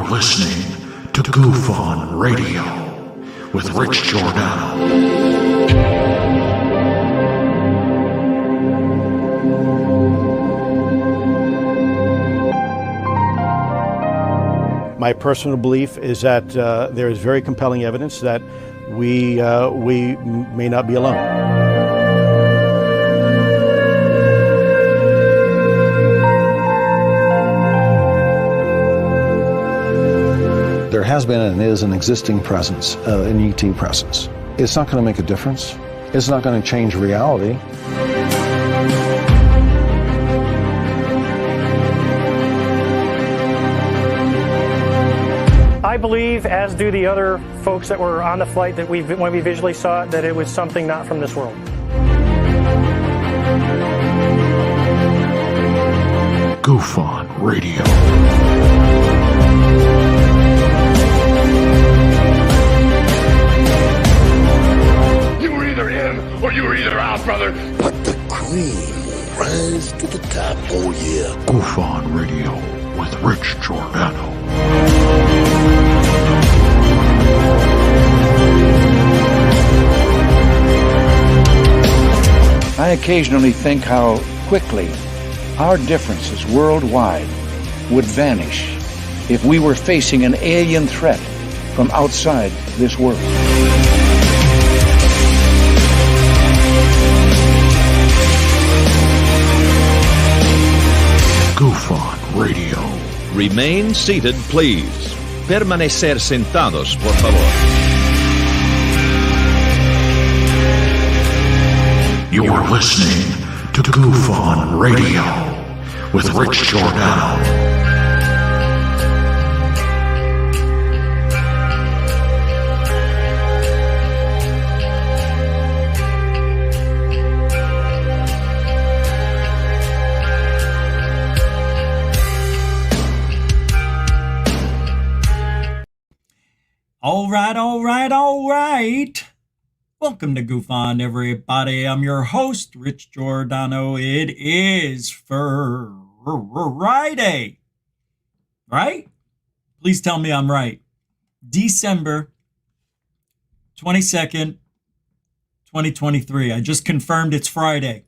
are listening to Goof On Radio with Rich Giordano. My personal belief is that there is very compelling evidence that we may not be alone. There has been and is an existing presence, an ET presence. It's not going to make a difference. It's not going to change reality. I believe, as do the other folks that were on the flight, that when we visually saw it, that it was something not from this world. Goof On Radio. You were either in or you were either out, brother. But the cream will rise to the top, oh yeah. Goof On Radio with Rich Giordano. I occasionally think how quickly our differences worldwide would vanish if we were facing an alien threat from outside this world. Goof On Radio. Remain seated, please. Permanecer sentados, por favor. You are listening to Goof On Radio with Rich Giordano. All right. Welcome to Goof On, everybody. I'm your host, Rich Giordano. It is Friday, right? Please tell me I'm right. December 22nd, 2023. I just confirmed it's Friday.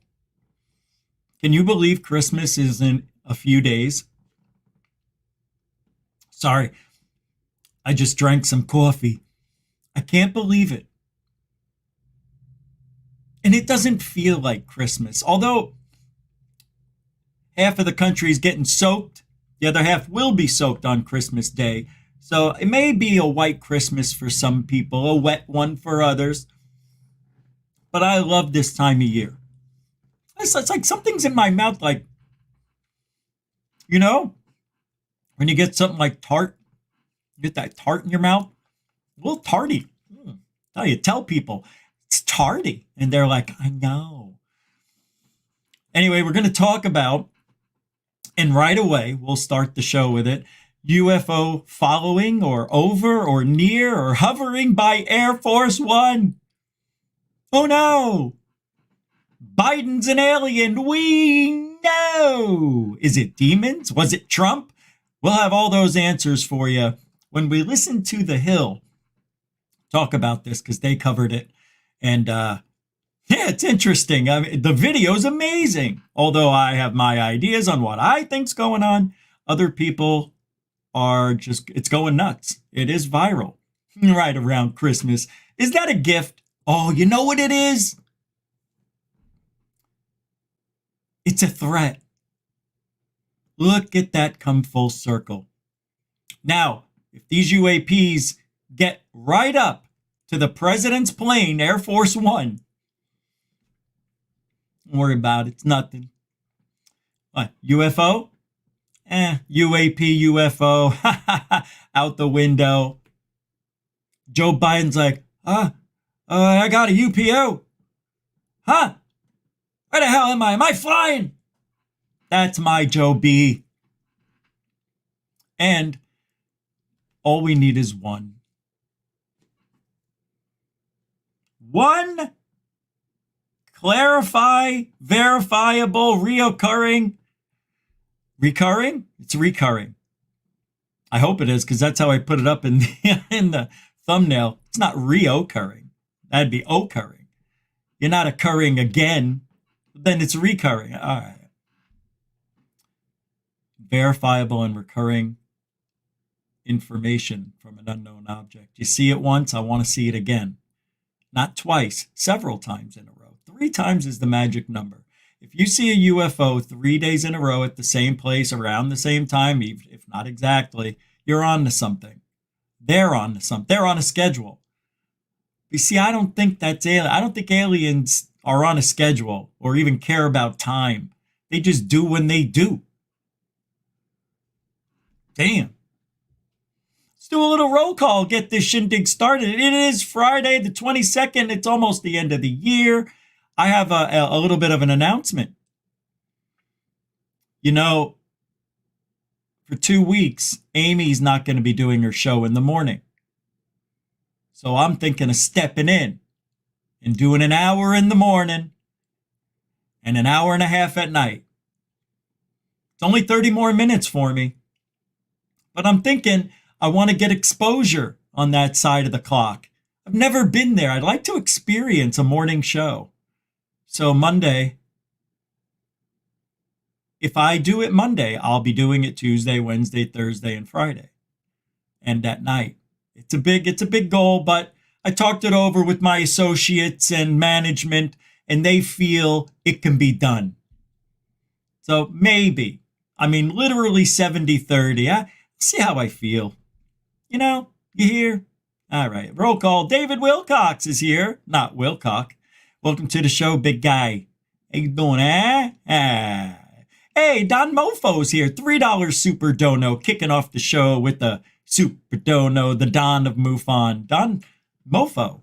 Can you believe Christmas is in a few days? Sorry, I just drank some coffee. I can't believe it. And it doesn't feel like Christmas. Although half of the country is getting soaked, the other half will be soaked on Christmas Day. So it may be a white Christmas for some people, a wet one for others. But I love this time of year. It's like something's in my mouth, like, you know, when you get something like tart, you get that tart in your mouth, a little tarty. Tell people it's tardy. And they're like, I know. Anyway, we're going to talk about, and right away, we'll start the show with it, UFO following or over or near or hovering by Air Force One. Oh no! Biden's an alien. We know. Is it demons? Was it Trump? We'll have all those answers for you when we listen to The Hill talk about this, because they covered it. And yeah, it's interesting. I mean, the video's amazing. Although I have my ideas on what I think's going on, other people are just, it's going nuts. It is viral right around Christmas. Is that a gift? Oh, you know what it is? It's a threat. Look at that come full circle. Now, if these UAPs get right up to the president's plane, Air Force One, don't worry about it. It's nothing. What, UFO? UAP, UFO, out the window. Joe Biden's like, I got a UPO. Huh? Where the hell am I? Am I flying? That's my Joe B. And all we need is one. One verifiable, recurring? It's recurring. I hope it is, because that's how I put it up in the thumbnail. It's not reoccurring. That'd be occurring. You're not occurring again. Then it's recurring. All right. Verifiable and recurring information from an unknown object. You see it once, I want to see it again. Not twice, several times in a row. 3 times is the magic number. If you see a UFO 3 days in a row at the same place around the same time, if not exactly, you're on to something. They're on to something. They're on a schedule. You see, I don't think that's alien. I don't think aliens are on a schedule or even care about time. They just do when they do. Damn. Let's do a little roll call, get this shindig started. It is Friday the 22nd. It's almost the end of the year. I have a little bit of an announcement. You know, for 2 weeks, Amy's not going to be doing her show in the morning. So I'm thinking of stepping in and doing an hour in the morning and an hour and a half at night. It's only 30 more minutes for me. But I'm thinking I want to get exposure on that side of the clock. I've never been there. I'd like to experience a morning show. So Monday, if I do it Monday, I'll be doing it Tuesday, Wednesday, Thursday, and Friday. And at night. It's a big goal, but I talked it over with my associates and management, and they feel it can be done. So maybe, literally 70-30. See how I feel. You know, you hear? All right. Roll call. David Wilcox is here. Not Wilcock. Welcome to the show, big guy. How you doing, eh? Hey, Don Mofo's here. $3 super dono. Kicking off the show with the super dono, the Don of MUFON. Don Mofo.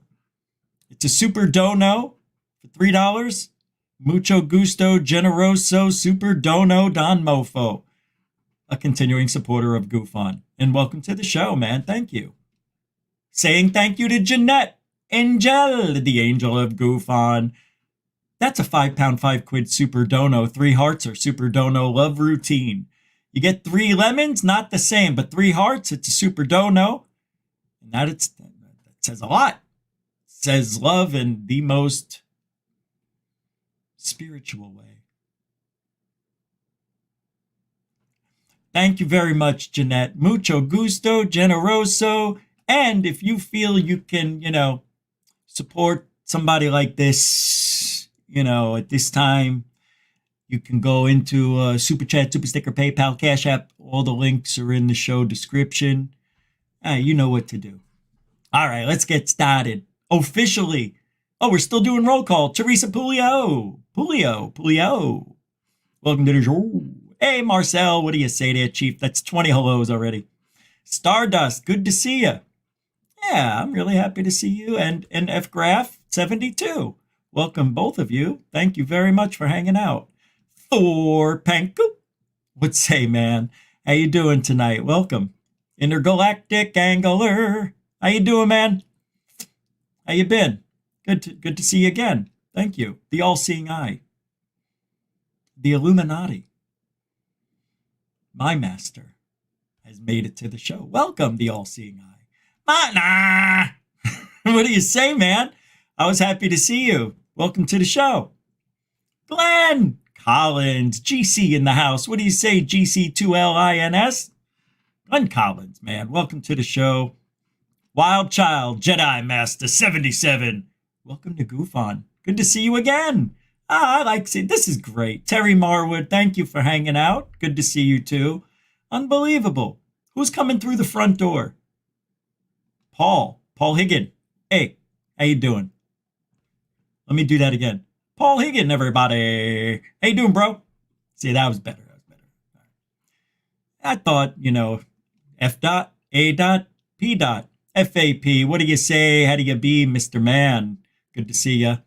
It's a super dono for $3. Mucho gusto, generoso, super dono, Don Mofo. A continuing supporter of GoofOn. And welcome to the show, man. Thank you. Saying thank you to Jeanette Angel, the angel of GoofOn. That's a £5, 5 quid super dono. 3 hearts or super dono love routine. You get 3 lemons, not the same, but 3 hearts, it's a super dono. And that says a lot. It says love in the most spiritual way. Thank you very much, Jeanette. Mucho gusto, generoso. And if you feel you can, support somebody like this, at this time, you can go into Super Chat, Super Sticker, PayPal, Cash App. All the links are in the show description. You know what to do. All right, let's get started. Officially. Oh, we're still doing roll call. Teresa Pulio. Welcome to the show. Hey, Marcel, what do you say there, Chief? That's 20 hellos already. Stardust, good to see you. Yeah, I'm really happy to see you. And F Graph 72. Welcome, both of you. Thank you very much for hanging out. Thor Panku. What say, man? How you doing tonight? Welcome. Intergalactic Angler. How you doing, man? How you been? Good to see you again. Thank you. The all-seeing eye. The Illuminati. My master has made it to the show. Welcome, the all-seeing eye. What do you say, man? I was happy to see you. Welcome to the show. Glenn Collins, GC in the house. What do you say, GC2LINS? Glenn Collins, man. Welcome to the show. Wild Child, Jedi Master 77. Welcome to GoofOn. Good to see you again. I like seeing this is great. Terry Marwood, thank you for hanging out. Good to see you too. Unbelievable. Who's coming through the front door? Paul Higgin. Hey, how you doing? Let me do that again. Paul Higgin, everybody. How you doing, bro? See, that was better. I thought, F dot, A dot, P dot, FAP. What do you say? How do you be, Mr. Man? Good to see you.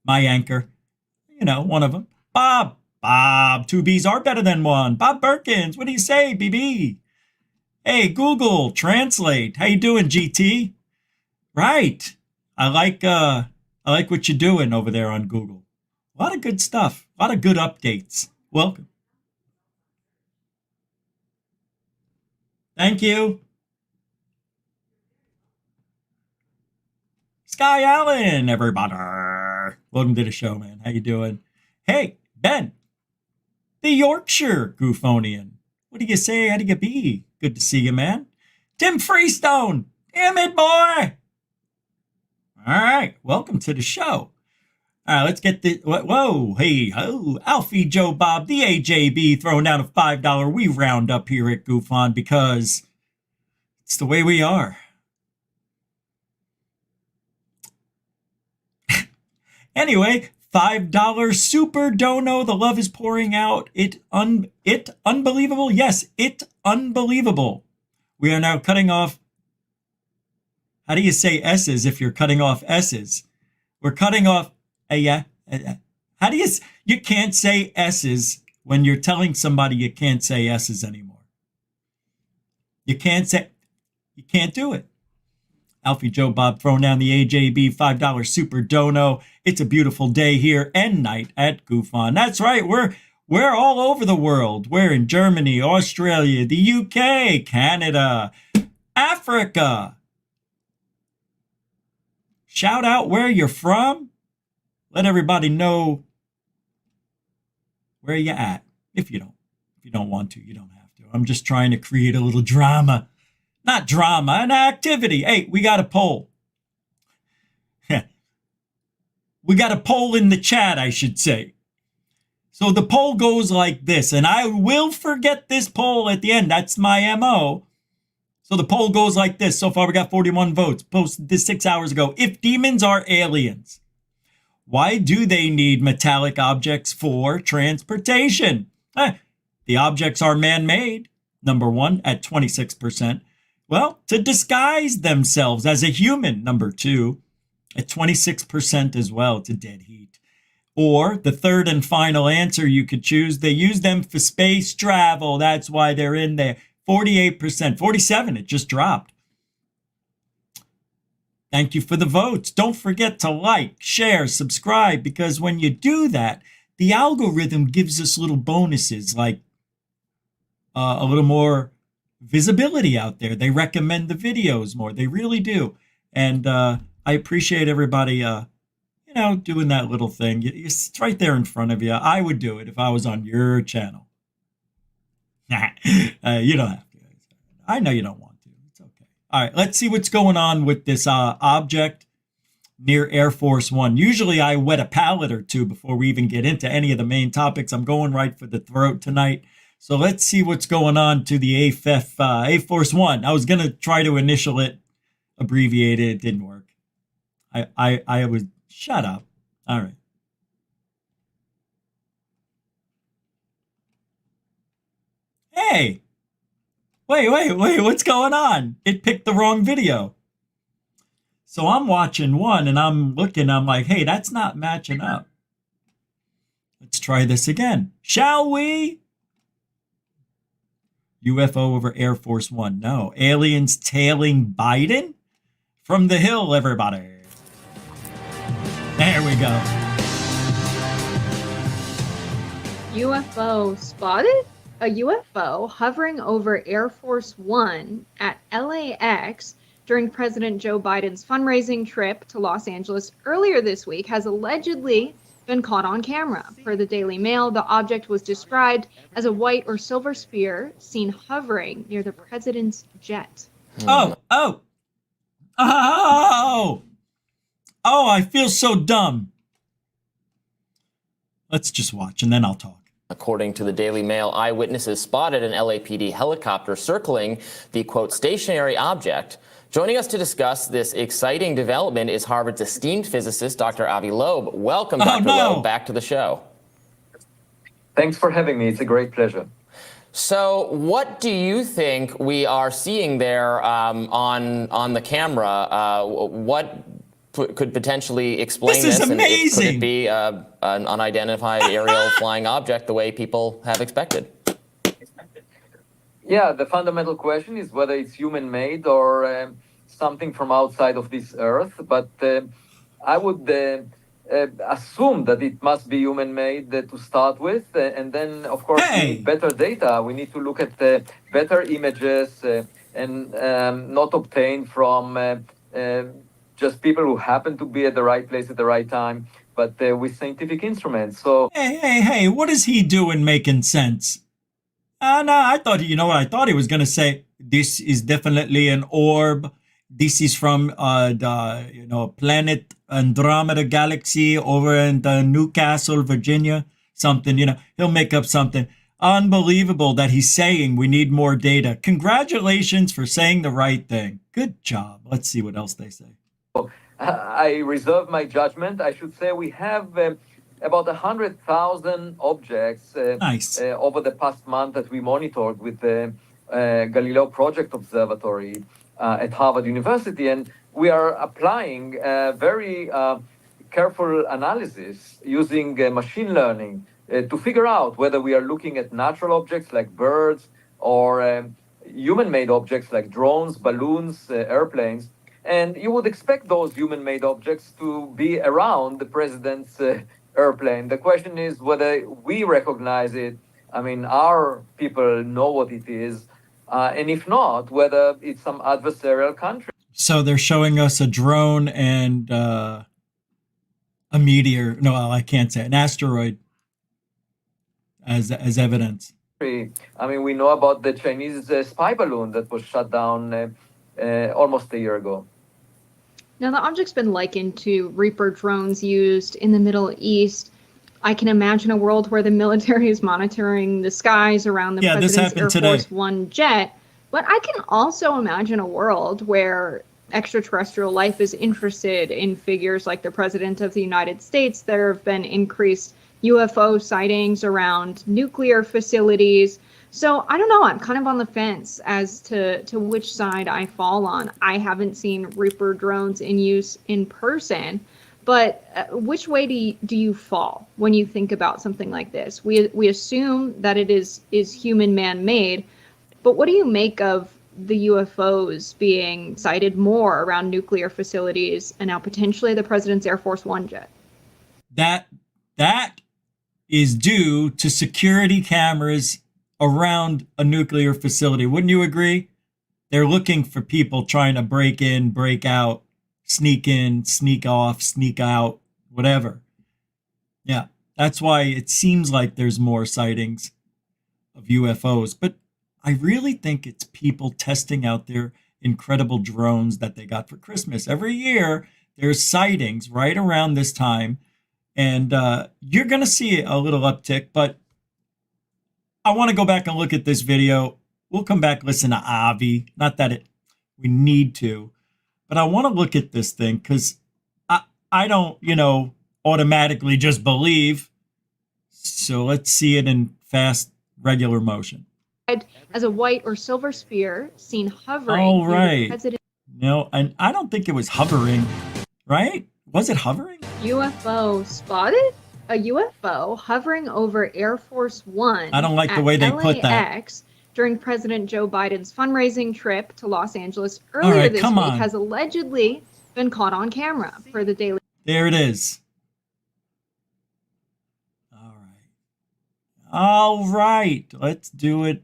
My anchor. One of them. Bob. 2 B's are better than 1. Bob Perkins. What do you say, BB? Hey, Google Translate. How you doing, GT? Right. I like what you're doing over there on Google. A lot of good stuff. A lot of good updates. Welcome. Thank you. Sky Allen, everybody. Welcome to the show, man. How you doing? Hey, Ben, the Yorkshire Goofonian. What do you say? How do you be? Good to see you, man. Tim Freestone. Damn it, boy. All right. Welcome to the show. All right, let's get the... Whoa, hey, ho. Alfie Joe Bob, the AJB, throwing down a $5. We round up here at Goof On because it's the way we are. Anyway, $5 super dono. The love is pouring out. It unbelievable. Yes, it unbelievable. We are now cutting off. How do you say S's if you're cutting off S's? We're cutting off. How do you can't say S's when you're telling somebody you can't say S's anymore. You can't do it. Alfie Joe Bob throwing down the AJB $5 super dono. It's a beautiful day here and night at Goof On. That's right. We're all over the world. We're in Germany, Australia, the UK, Canada, Africa. Shout out where you're from. Let everybody know where you're at. If you don't want to, you don't have to. I'm just trying to create a little drama. Not drama, an activity. Hey, we got a poll. We got a poll in the chat, I should say. So the poll goes like this, and I will forget this poll at the end. That's my MO. So the poll goes like this. So far, we got 41 votes. Posted this 6 hours ago. If demons are aliens, why do they need metallic objects for transportation? The objects are man-made, number one, at 26%. Well, to disguise themselves as a human, number two, at 26% as well, to dead heat. Or the third and final answer you could choose, they use them for space travel. That's why they're in there. 48%, 47%, it just dropped. Thank you for the votes. Don't forget to like, share, subscribe, because when you do that, the algorithm gives us little bonuses like a little more visibility out there. They recommend the videos more. They really do. And I appreciate everybody, doing that little thing. It's right there in front of you. I would do it if I was on your channel. You don't have to. I know you don't want to. It's okay. All right, let's see what's going on with this object near Air Force One. Usually I wet a palate or two before we even get into any of the main topics. I'm going right for the throat tonight. So let's see what's going on to the Air Force One. I was going to try to initial it, abbreviate it. It didn't work. I was, shut up. All right. Hey, wait, what's going on? It picked the wrong video. So I'm watching one and I'm looking, I'm like, hey, that's not matching up. Let's try this again. Shall we? UFO over Air Force One. No. Aliens tailing Biden? From the hill, everybody. There we go. UFO spotted? A UFO hovering over Air Force One at LAX during President Joe Biden's fundraising trip to Los Angeles earlier this week has allegedly been caught on camera. Per the Daily Mail, the object was described as a white or silver sphere seen hovering near the president's jet. Oh, I feel so dumb. Let's just watch and then I'll talk. According to the Daily Mail, eyewitnesses spotted an LAPD helicopter circling the, quote, stationary object. Joining us to discuss this exciting development is Harvard's esteemed physicist, Dr. Avi Loeb. Welcome, Dr. Loeb, back to the show. Thanks for having me. It's a great pleasure. So what do you think we are seeing there on the camera? What could potentially explain this? This is amazing. Could it be an unidentified aerial flying object the way people have expected? Yeah, the fundamental question is whether it's human-made or something from outside of this Earth. But I would assume that it must be human-made to start with, and then, of course, we need better data. We need to look at better images and not obtained from just people who happen to be at the right place at the right time, but with scientific instruments. So, hey, what is he doing making sense? No, I thought, you know what I thought he was going to say? This is definitely an orb. This is from the planet Andromeda galaxy over in Newcastle, Virginia. Something, he'll make up something. Unbelievable that he's saying we need more data. Congratulations for saying the right thing. Good job. Let's see what else they say. I reserve my judgment. I should say we have about 100,000 objects over the past month that we monitored with the Galileo Project Observatory at Harvard University, and we are applying very careful analysis using machine learning to figure out whether we are looking at natural objects like birds or human-made objects like drones, balloons, airplanes. And you would expect those human-made objects to be around the president's airplane. The question is whether we recognize it. I mean, our people know what it is. And if not, whether it's some adversarial country. So they're showing us a drone and a meteor. No, I can't say an asteroid as evidence. I mean, we know about the Chinese spy balloon that was shut down almost a year ago. Now, the object's been likened to Reaper drones used in the Middle East. I can imagine a world where the military is monitoring the skies around the president's Air Force One jet. But I can also imagine a world where extraterrestrial life is interested in figures like the President of the United States. There have been increased UFO sightings around nuclear facilities. So I don't know, I'm kind of on the fence as to which side I fall on. I haven't seen Reaper drones in use in person, but which way do you fall when you think about something like this? We assume that it is human man-made, but what do you make of the UFOs being sighted more around nuclear facilities and now potentially the president's Air Force One jet? That is due to security cameras around a nuclear facility. Wouldn't you agree? They're looking for people trying to break in, break out, sneak in, sneak off, sneak out, whatever. Yeah, that's why it seems like there's more sightings of UFOs. But I really think it's people testing out their incredible drones that they got for Christmas. Every year, there's sightings right around this time. And you're going to see a little uptick, but I want to go back and look at this video. We'll come back, listen to Avi. Not that we need to, but I want to look at this thing because I don't, automatically just believe. So let's see it in fast, regular motion. As a white or silver sphere seen hovering. Oh, right. No, and I don't think it was hovering, right? Was it hovering? UFO spotted? A UFO hovering over Air Force One. I don't like the way they put that. During President Joe Biden's fundraising trip to Los Angeles earlier this week has allegedly been caught on camera for the Daily. There it is. All right. Let's do it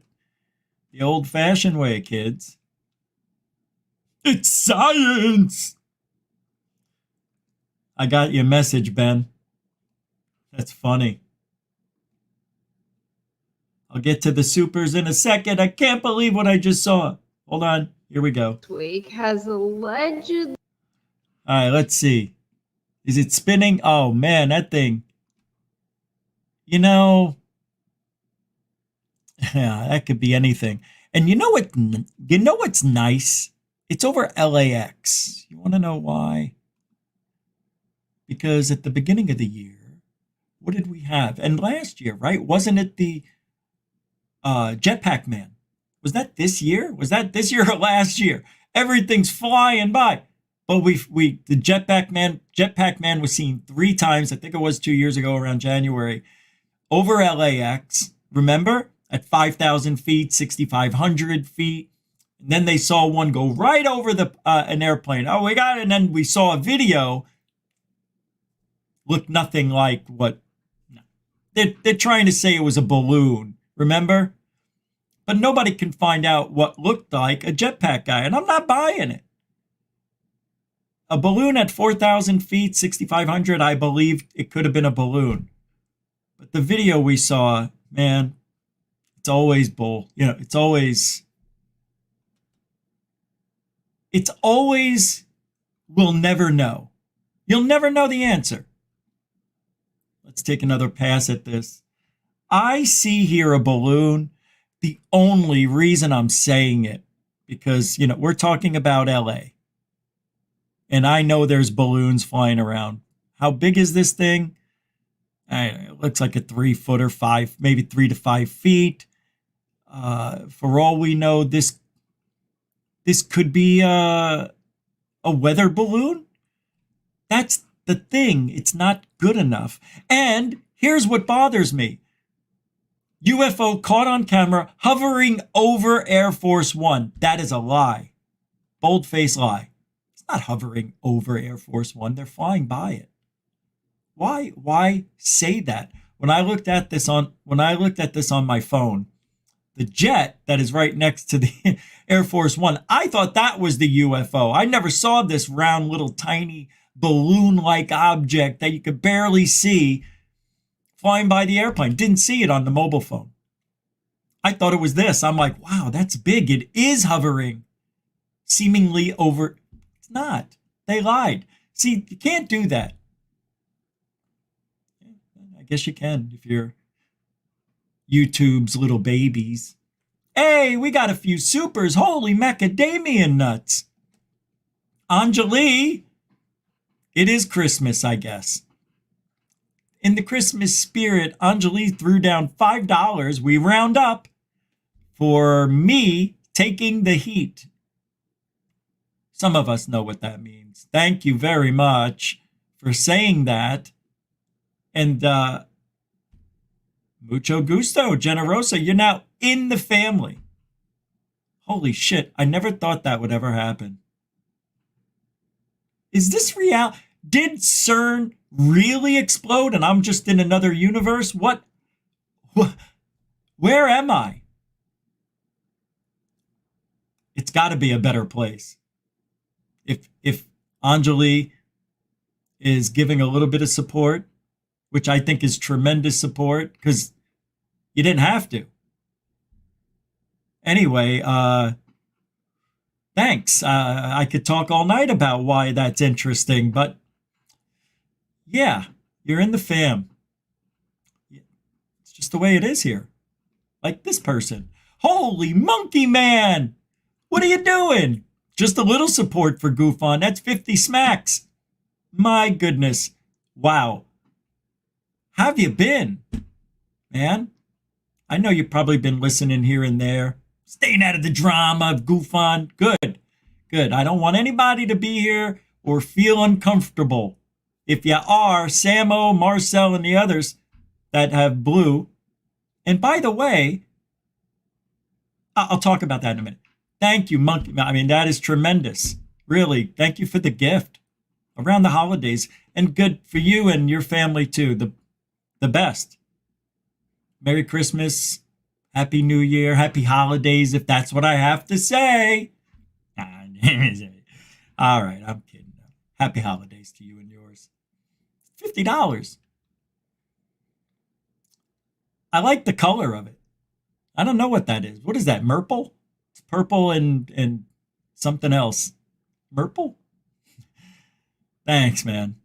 the old-fashioned way, kids. It's science. I got your message, Ben. That's funny. I'll get to the supers in a second. I can't believe what I just saw. Hold on. Here we go. Week has allegedly. All right, let's see. Is it spinning? Oh, man, that thing. Yeah, that could be anything. And you know what's nice? It's over LAX. You want to know why? Because at the beginning of the year, what did we have? And last year, right? Wasn't it the Jetpack Man? Was that this year? Was that this year or last year? Everything's flying by. But the Jetpack Man was seen 3 times. I think it was 2 years ago around January over LAX. Remember? At 5,000 feet, 6,500 feet. And then they saw one go right over an airplane. Oh, we got it. And then we saw a video looked nothing like what... No. They're trying to say it was a balloon, remember? But nobody can find out what looked like a jetpack guy, and I'm not buying it. A balloon at 4,000 feet, 6,500, I believe it could have been a balloon. But the video we saw, man, it's always bull. You know, it's always, we'll never know. You'll never know the answer. Let's take another pass at this. I see here a balloon. The only reason I'm saying it, because, you know, we're talking about LA. And I know there's balloons flying around. How big is this thing? It looks like a 3-footer, maybe 3 to 5 feet. For all we know, this could be a weather balloon. That's the thing. It's not good enough. And here's what bothers me. UFO caught on camera hovering over Air Force One. That is a lie. Bold-faced lie. It's not hovering over Air Force One. They're flying by it. Why say that? When I looked at this on my phone, the jet that is right next to the Air Force One, I thought that was the UFO. I never saw this round little tiny balloon-like object that you could barely see flying by the airplane. Didn't see it on the mobile phone. I thought it was this. I'm like, wow, that's big. It is hovering seemingly over. It's not. They lied. See, you can't do that. I guess you can if you're YouTube's little babies. Hey, we got a few supers. Holy macadamia nuts. Anjali, it is Christmas, I guess. In the Christmas spirit, Anjali threw down $5. We round up for me taking the heat. Some of us know what that means. Thank you very much for saying that. And mucho gusto, Generosa. You're now in the family. Holy shit. I never thought that would ever happen. Is this real? Did CERN really explode and I'm just in another universe? What? Where am I? It's got to be a better place. If Anjali is giving a little bit of support, which I think is tremendous support, because you didn't have to. Anyway, thanks. I could talk all night about why that's interesting, but yeah, you're in the fam. It's just the way it is here. Like this person. Holy monkey man! What are you doing? Just a little support for Goof On. That's 50 smacks. My goodness. Wow. How have you been, man? I know you've probably been listening here and there. Staying out of the drama of Goof On. Good. Good. I don't want anybody to be here or feel uncomfortable. If you are, Samo, Marcel, and the others that have blue. And by the way, I'll talk about that in a minute. Thank you, Monkey. I mean, that is tremendous. Really, thank you for the gift around the holidays. And good for you and your family, too. The best. Merry Christmas. Happy New Year. Happy holidays, if that's what I have to say. All right, I'm kidding. Happy holidays to you and yours. $50. I like the color of it. I don't know what that is. What is that, Merple? It's purple and something else. Merple? Thanks, man.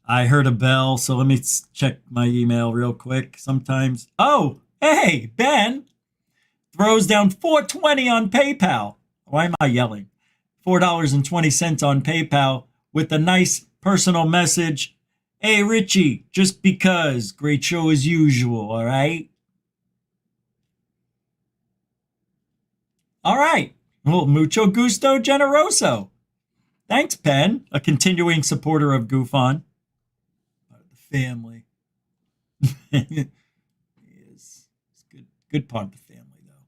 I heard a bell, so let me check my email real quick. Sometimes. Oh, hey, Ben throws down $4.20 on PayPal. Why am I yelling? $4.20 on PayPal with a nice personal message. Hey, Richie, just because. Great show as usual, all right? All right. Well, mucho gusto generoso. Thanks, Ben, a continuing supporter of Goof On. Family. It's good part of the family, though.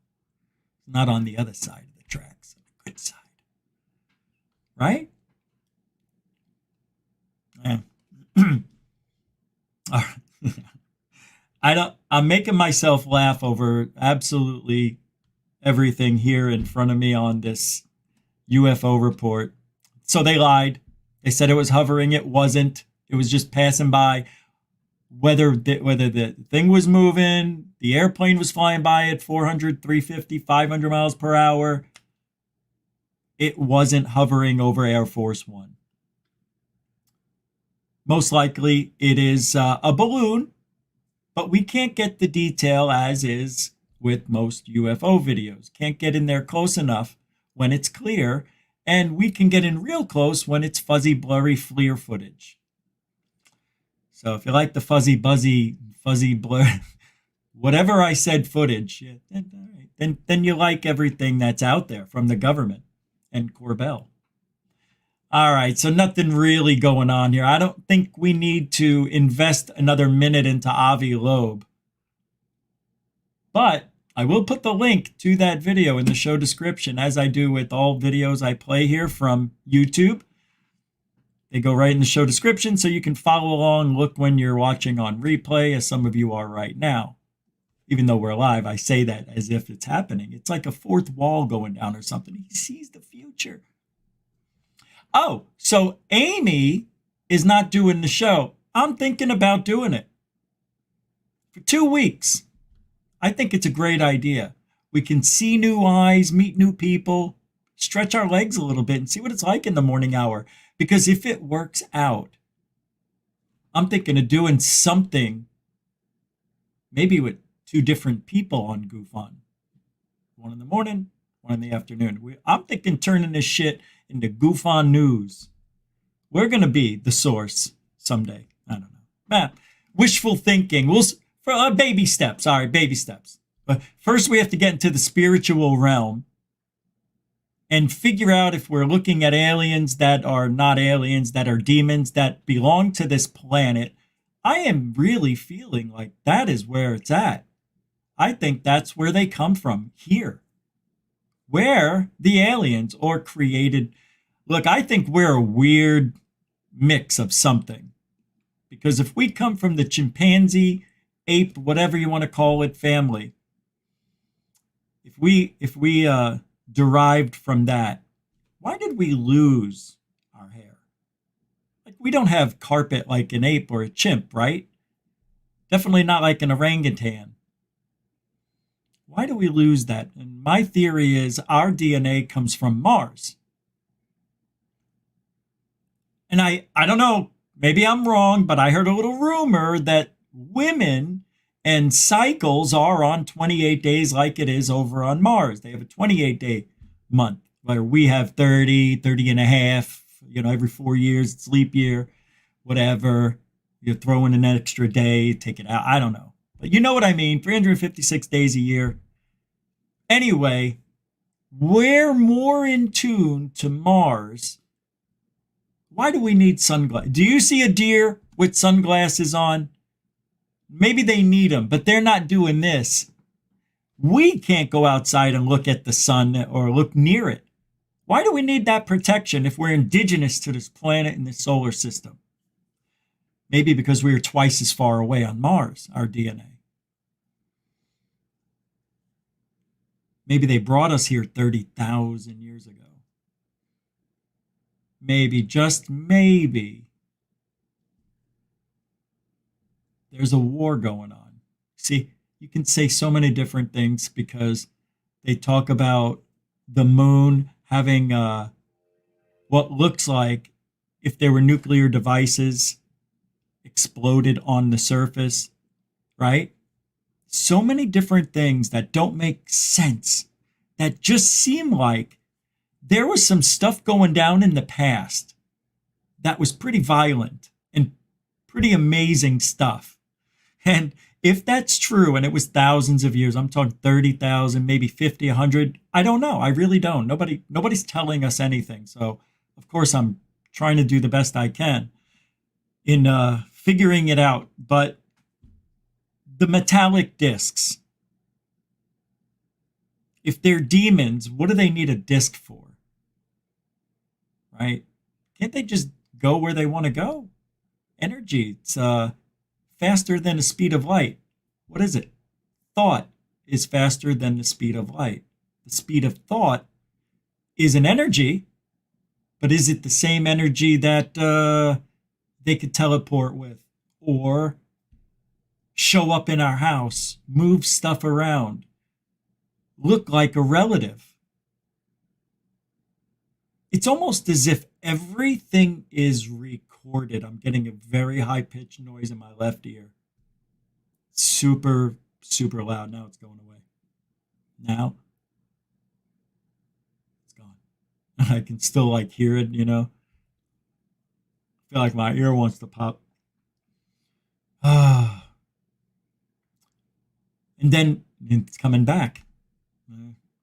Not on the other side of the tracks, on the good side. Right? I'm making myself laugh over absolutely everything here in front of me on this UFO report. So they lied. They said it was hovering. It wasn't. It was just passing by. Whether the thing was moving, the airplane was flying by at 400, 350, 500 miles per hour, it wasn't hovering over Air Force One. Most likely it is a balloon, but we can't get the detail as is with most UFO videos. Can't get in there close enough when it's clear, and we can get in real close when it's fuzzy, blurry FLIR footage. So if you like the fuzzy, buzzy, fuzzy, blur, whatever I said footage, then you like everything that's out there from the government and Corbell. All right, so nothing really going on here. I don't think we need to invest another minute into Avi Loeb. But I will put the link to that video in the show description, as I do with all videos I play here from YouTube. They go right in the show description, so you can follow along, look when you're watching on replay, as some of you are right now. Even though we're live, I say that as if it's happening. It's like a fourth wall going down or something. He sees the future. Oh, so Amy is not doing the show. I'm thinking about doing it for 2 weeks. I think it's a great idea. We can see new eyes, meet new people, stretch our legs a little bit and see what it's like in the morning hour. Because if it works out, I'm thinking of doing something maybe with 2 different people on Goof On. One in the morning, one in the afternoon. I'm thinking turning this shit into Goof On News. We're going to be the source someday. I don't know. Wishful thinking. For baby steps. All right, baby steps. But first we have to get into the spiritual realm and figure out if we're looking at aliens that are not aliens, that are demons, that belong to this planet. I am really feeling like that is where it's at. I think that's where they come from, here. Where the aliens are created. Look, I think we're a weird mix of something. Because if we come from the chimpanzee, ape, whatever you want to call it, family, if we derived from that, why did we lose our hair? Like, we don't have carpet like an ape or a chimp, right? Definitely not like an orangutan. Why do we lose that? And my theory is our DNA comes from Mars. And I don't know, maybe I'm wrong, but I heard a little rumor that women and cycles are on 28 days like it is over on Mars. They have a 28-day month, where we have 30 and a half, every 4 years, it's leap year, whatever. You throw in an extra day, take it out. I don't know. But you know what I mean, 356 days a year. Anyway, we're more in tune to Mars. Why do we need sunglasses? Do you see a deer with sunglasses on? Maybe they need them, but they're not doing this. We can't go outside and look at the sun or look near it. Why do we need that protection if we're indigenous to this planet and this solar system? Maybe because we are twice as far away on Mars, our DNA. Maybe they brought us here 30,000 years ago. Maybe, just maybe, there's a war going on. See, you can say so many different things because they talk about the moon having what looks like if there were nuclear devices exploded on the surface, right? So many different things that don't make sense, that just seem like there was some stuff going down in the past that was pretty violent and pretty amazing stuff. And if that's true, and it was thousands of years, I'm talking 30,000, maybe 50, 100, I don't know. I really don't. Nobody's telling us anything. So, of course, I'm trying to do the best I can in figuring it out. But the metallic discs, if they're demons, what do they need a disc for? Right? Can't they just go where they want to go? energy. It's faster than the speed of light. What is it? Thought is faster than the speed of light. The speed of thought is an energy, but is it the same energy that they could teleport with or show up in our house, move stuff around, look like a relative? It's almost as if everything is recorded. I'm getting a very high-pitched noise in my left ear. Super, super loud. Now it's going away. Now it's gone. I can still like hear it, you know. I feel like my ear wants to pop. And then it's coming back.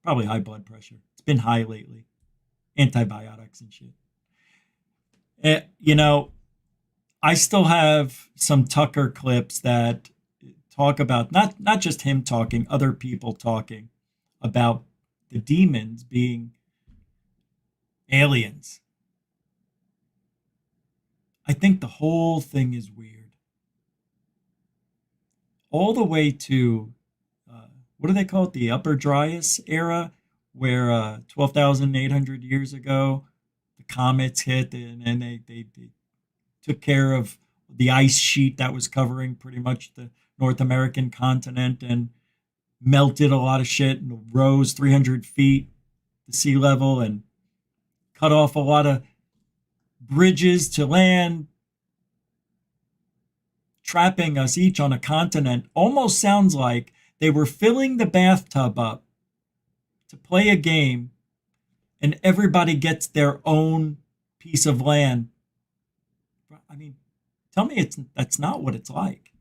Probably high blood pressure. It's been high lately. Antibiotics and shit. You know, I still have some Tucker clips that talk about not just him talking, other people talking about the demons being aliens. I think the whole thing is weird. All the way to, what do they call it? The Upper Dryas era, where 12,800 years ago, the comets hit and they took care of the ice sheet that was covering pretty much the North American continent and melted a lot of shit and rose 300 feet to sea level and cut off a lot of bridges to land, trapping us each on a continent. Almost sounds like they were filling the bathtub up to play a game and everybody gets their own piece of land. I mean, tell me that's not what it's like.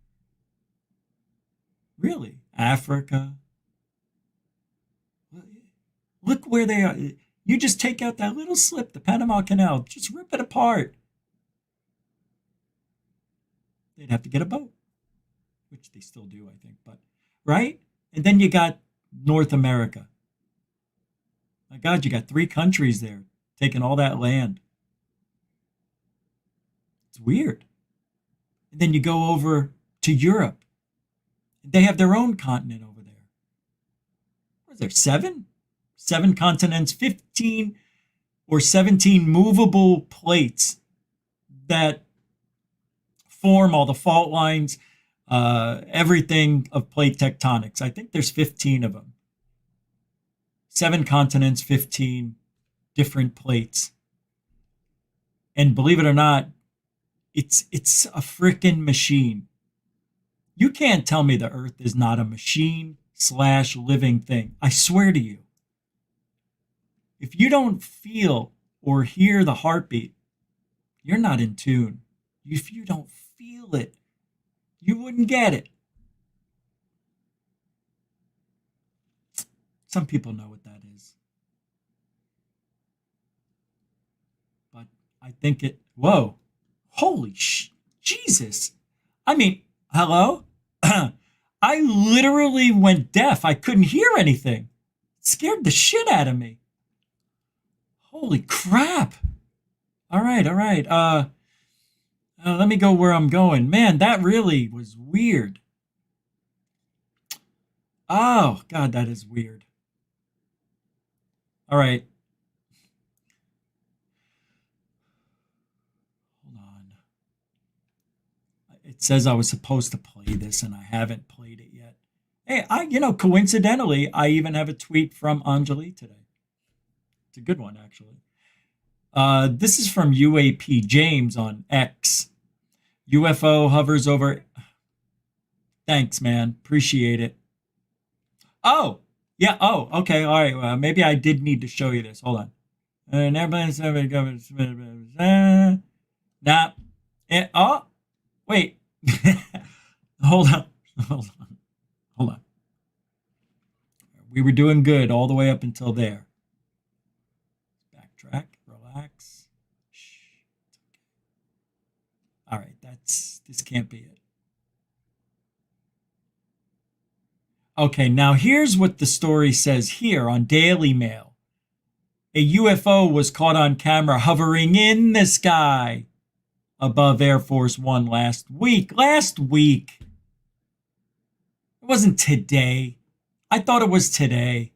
Really? Africa? Look where they are. You just take out that little slip, the Panama Canal, just rip it apart. They'd have to get a boat, which they still do, I think, but right? And then you got North America. My God, you got 3 countries there taking all that land. It's weird. And then you go over to Europe. They have their own continent over there. What is there, 7? 7 continents, 15 or 17 movable plates that form all the fault lines, everything of plate tectonics. I think there's 15 of them. 7 continents, 15 different plates. And believe it or not, it's a freaking machine. You can't tell me the Earth is not a machine / living thing. I swear to you. If you don't feel or hear the heartbeat, you're not in tune. If you don't feel it, you wouldn't get it. Some people know what that is. But I think whoa, holy Jesus. I mean, hello? I literally went deaf. I couldn't hear anything. It scared the shit out of me. Holy crap. All right. Let me go where I'm going. Man, that really was weird. Oh, God, that is weird. All right. Hold on. It says I was supposed to play this, and I haven't played it yet. Hey, coincidentally, I even have a tweet from Anjali today. It's a good one, actually. This is from UAP James on X. UFO hovers over. Thanks, man. Appreciate it. Oh, yeah. Oh, okay. All right. Maybe I did need to show you this. Hold on. Nah. Oh, wait. Hold on. We were doing good all the way up until there. Backtrack. Relax. Shh. All right. This can't be it. Okay, now here's what the story says here on Daily Mail. A UFO was caught on camera hovering in the sky above Air Force One last week. Last week. It wasn't today. I thought it was today.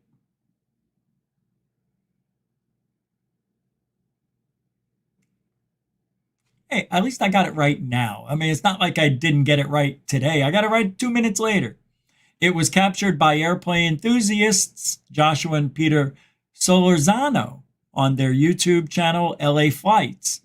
Hey, at least I got it right now. I mean, it's not like I didn't get it right today. I got it right 2 minutes later. It was captured by airplane enthusiasts Joshua and Peter Solorzano on their YouTube channel, LA Flights.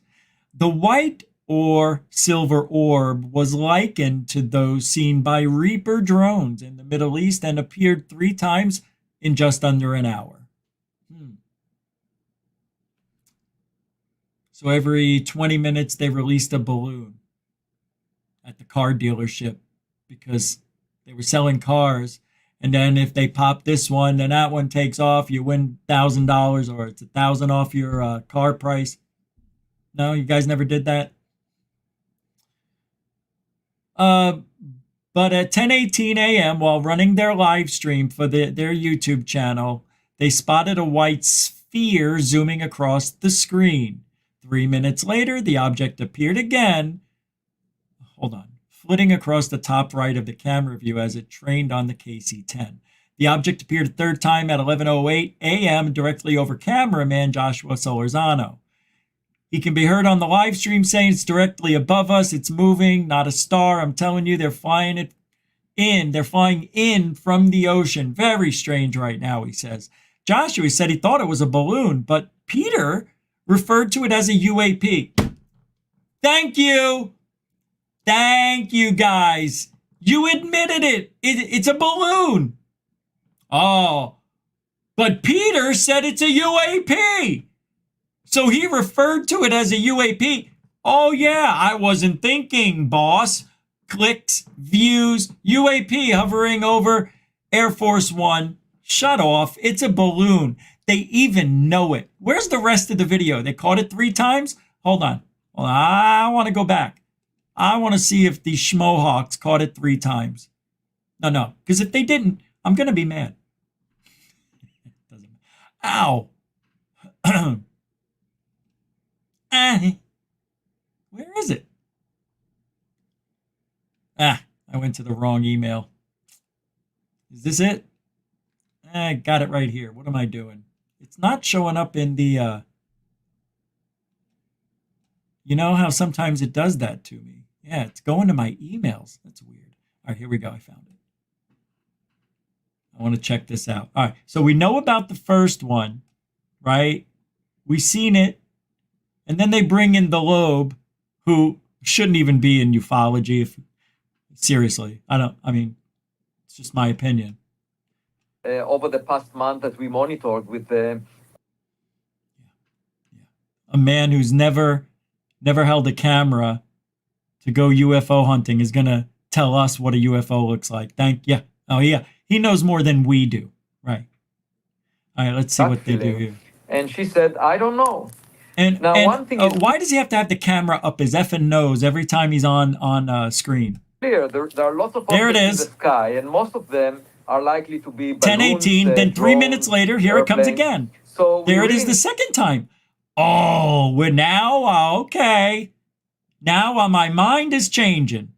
The white or silver orb was likened to those seen by Reaper drones in the Middle East and appeared 3 times in just under an hour. So every 20 minutes, they released a balloon at the car dealership because they were selling cars. And then if they pop this one, then that one takes off, you win $1,000 or it's $1,000 off your car price. No, you guys never did that? But at 10:18 a.m., while running their live stream for their YouTube channel, they spotted a white sphere zooming across the screen. 3 minutes later, the object appeared again. Hold on. Flitting across the top right of the camera view as it trained on the KC-10. The object appeared a third time at 11:08 a.m. directly over cameraman Joshua Solorzano. He can be heard on the live stream saying it's directly above us. It's moving, not a star. I'm telling you, they're flying it in. They're flying in from the ocean. Very strange right now, he says. Joshua said he thought it was a balloon, but Peter referred to it as a UAP. Thank you. Thank you, guys. You admitted it. It's a balloon. Oh, but Peter said it's a UAP. So he referred to it as a UAP. Oh, yeah, I wasn't thinking, boss. Clicks, views, UAP hovering over Air Force One. Shut off. It's a balloon. They even know it. Where's the rest of the video? They caught it 3 times? Hold on. Well, I want to go back. I want to see if the Schmohawks caught it 3 times. No. Because if they didn't, I'm going to be mad. Ow. Where is it? I went to the wrong email. Is this it? I got it right here. What am I doing? It's not showing up in the, you know how sometimes it does that to me? Yeah, it's going to my emails. That's weird. All right, here we go. I found it. I want to check this out. All right, so we know about the first one, right? We've seen it. And then they bring in the Loeb, who shouldn't even be in ufology. Seriously, I mean, it's just my opinion. Over the past month that we monitored with a man who's never held a camera to go UFO hunting is going to tell us what a UFO looks like. Oh, yeah. He knows more than we do. Right. All right, let's see what they do here. And she said, I don't know. And one thing is, why does he have to have the camera up his effing nose every time he's on screen? There are lots of objects in the sky, and most of them are likely to be balloons, 10:18. Then 3 minutes later, here it comes again. So there it is the second time. Oh, we're now okay. Now my mind is changing.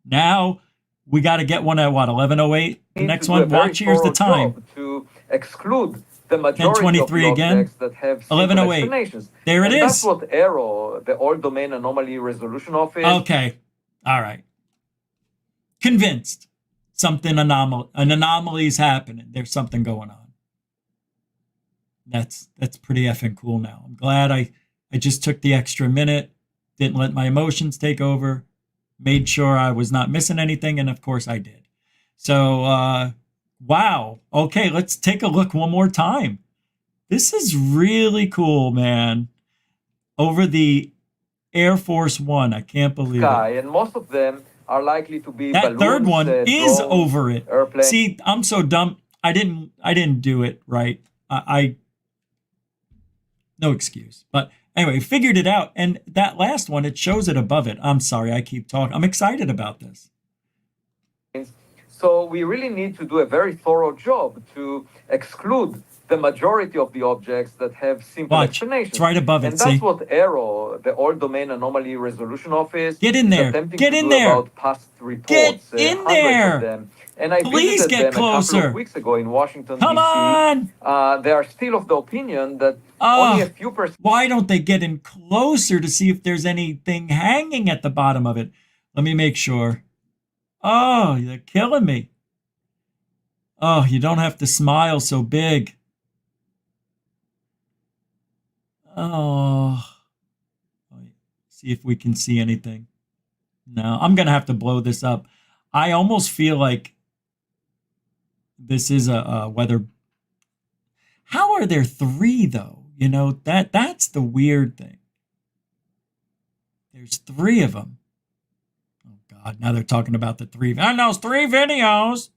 Now we got to get one at what, 11:08? The next one. Watch. Here's the time. To exclude the majority of the objects that have 11:08. There it is. That's what ARROW, the All Domain Anomaly Resolution Office. Okay. All right. Convinced. An anomaly is happening. There's something going on. That's pretty effing cool now. I'm glad I just took the extra minute, didn't let my emotions take over, made sure I was not missing anything, and of course I did. So, wow. Okay, let's take a look one more time. This is really cool, man. Over the Air Force One. I can't believe it. And most of them are likely to be that balloons, third one is drones, over it. Airplanes. See, I'm so dumb. I didn't do it right. I no excuse. But anyway, figured it out. And that last one, it shows it above it. I'm sorry, I keep talking. I'm excited about this. So we really need to do a very thorough job to exclude the majority of the objects that have simple Watch. explanations. It's right above it, and that's see? what ARROW, the All Domain Anomaly Resolution Office, Get in is there. attempting Get to in do there. about past reports. Get in hundreds there. of them. And I Please visited get them a couple closer. of weeks ago in Washington, Come D.C. on. They are still of the opinion that only a few percent. Why don't they get in closer to see if there's anything hanging at the bottom of it? Let me make sure. Oh, you're killing me. Oh, you don't have to smile so big. Oh. See if we can see anything. No, I'm going to have to blow this up. I almost feel like this is a weather. How are there three, though? You know, that's the weird thing. There's three of them. Oh, God, now they're talking about the three. And those three videos.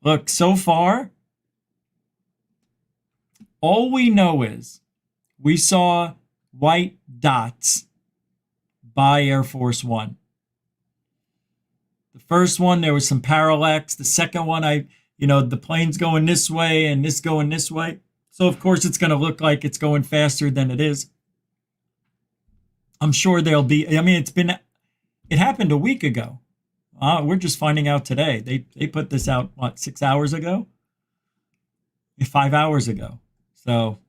Look, so far, all we know is we saw white dots by Air Force One. The first one, there was some parallax. The second one, the plane's going this way and this going this way. So, of course, it's going to look like it's going faster than it is. I'm sure there'll be, it happened a week ago. We're just finding out today. They put this out, 6 hours ago? 5 hours ago. So,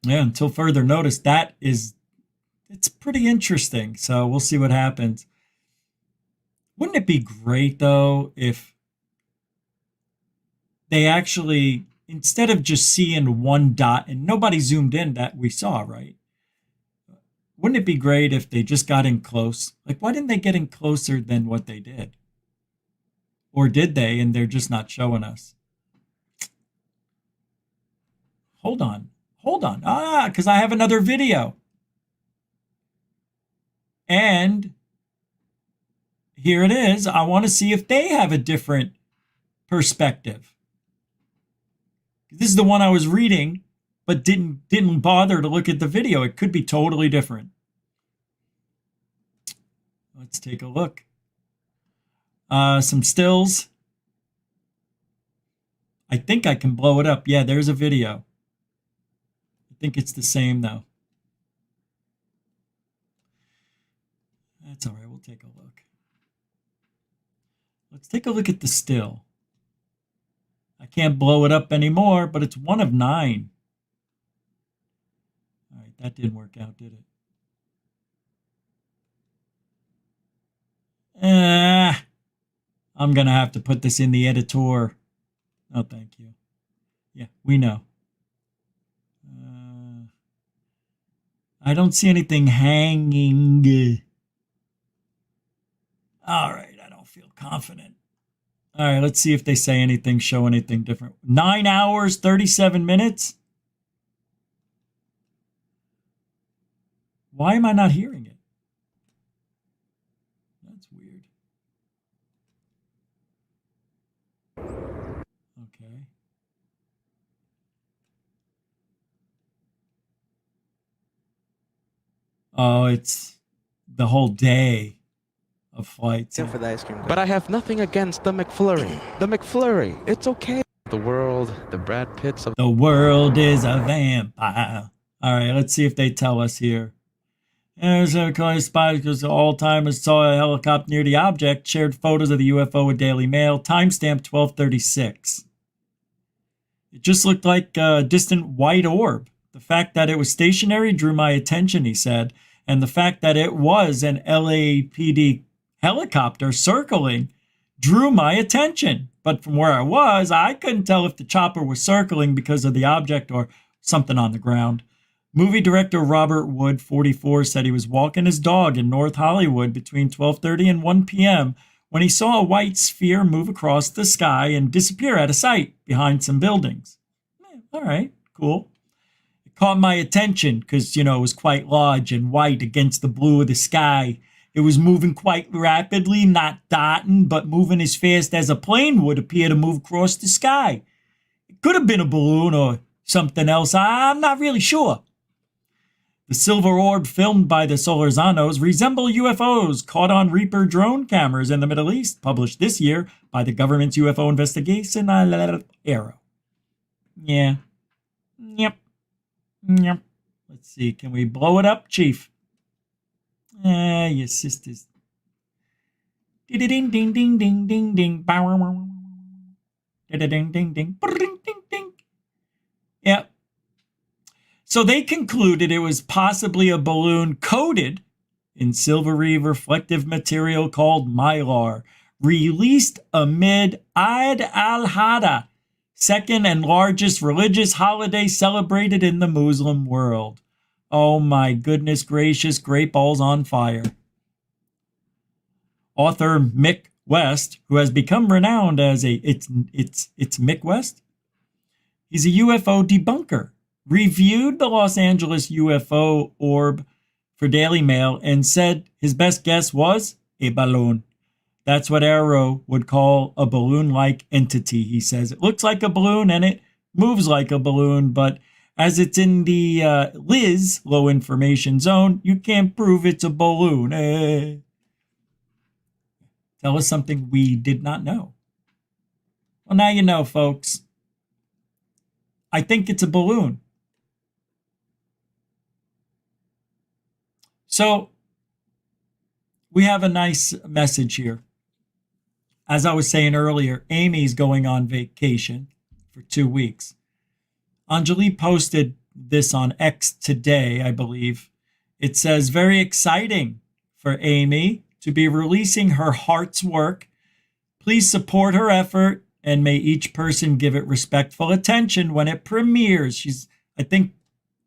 yeah, until further notice, it's pretty interesting. So we'll see what happens. Wouldn't it be great, though, if they actually, instead of just seeing one dot, and nobody zoomed in that we saw, right? Wouldn't it be great if they just got in close? Like, why didn't they get in closer than what they did? Or did they, and they're just not showing us? Hold on. Because I have another video. And here it is. I want to see if they have a different perspective. This is the one I was reading, but didn't bother to look at the video. It could be totally different. Let's take a look. Some stills. I think I can blow it up. Yeah, there's a video. I think it's the same, though. That's all right. We'll take a look. Let's take a look at the still. I can't blow it up anymore, but it's 1 of 9. All right, that didn't work out, did it? I'm going to have to put this in the editor. Oh, thank you. Yeah, we know. I don't see anything hanging. All right, I don't feel confident. All right, let's see if they say anything, show anything different. 9 hours, 37 minutes? Why am I not hearing it? That's weird. Okay. Oh, it's the whole day of flights. For the ice cream. But I have nothing against the McFlurry. The McFlurry, it's okay. The world, the Brad Pitts of the world is a vampire. All right, let's see if they tell us here. There's a clear spot because all-timers saw a helicopter near the object, shared photos of the UFO with Daily Mail, timestamp 12:36. It just looked like a distant white orb. The fact that it was stationary drew my attention, he said, and the fact that it was an LAPD helicopter circling drew my attention. But from where I was, I couldn't tell if the chopper was circling because of the object or something on the ground. Movie director Robert Wood, 44, said he was walking his dog in North Hollywood between 12:30 and 1 p.m. when he saw a white sphere move across the sky and disappear out of sight behind some buildings. All right, cool. It caught my attention because, it was quite large and white against the blue of the sky. It was moving quite rapidly, not dotting, but moving as fast as a plane would appear to move across the sky. It could have been a balloon or something else. I'm not really sure. The silver orb filmed by the Solorzanos resemble UFOs caught on Reaper drone cameras in the Middle East, published this year by the government's UFO investigation ARROW. Yeah. Yep. Yep. Let's see. Can we blow it up, Chief? Your sisters. Ding ding ding ding ding ding ding. Ding ding ding ding ding ding. Yep. So they concluded it was possibly a balloon coated in silvery reflective material called MYLAR, released amid Eid al-Adha, second and largest religious holiday celebrated in the Muslim world. Oh my goodness gracious, great balls on fire. Author Mick West, who has become renowned as it's Mick West? He's a UFO debunker, reviewed the Los Angeles UFO orb for Daily Mail and said his best guess was a balloon. That's what Arrow would call a balloon-like entity, he says. It looks like a balloon and it moves like a balloon, but as it's in the LIZ, low information zone, you can't prove it's a balloon. Tell us something we did not know. Well, now you know, folks. I think it's a balloon. So we have a nice message here. As I was saying earlier, Amy's going on vacation for 2 weeks. Anjali posted this on X today, I believe. It says, very exciting for Amy to be releasing her heart's work. Please support her effort and may each person give it respectful attention when it premieres. She's, I think,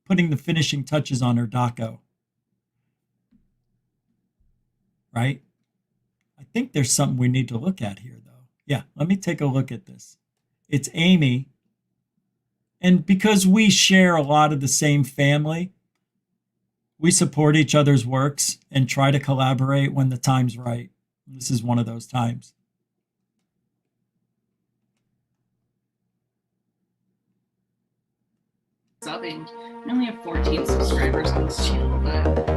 putting the finishing touches on her doco. Right? I think there's something we need to look at here, though. Yeah, let me take a look at this. It's Amy. And because we share a lot of the same family, we support each other's works and try to collaborate when the time's right. This is one of those times. Subbing. I only have 14 subscribers on this channel, but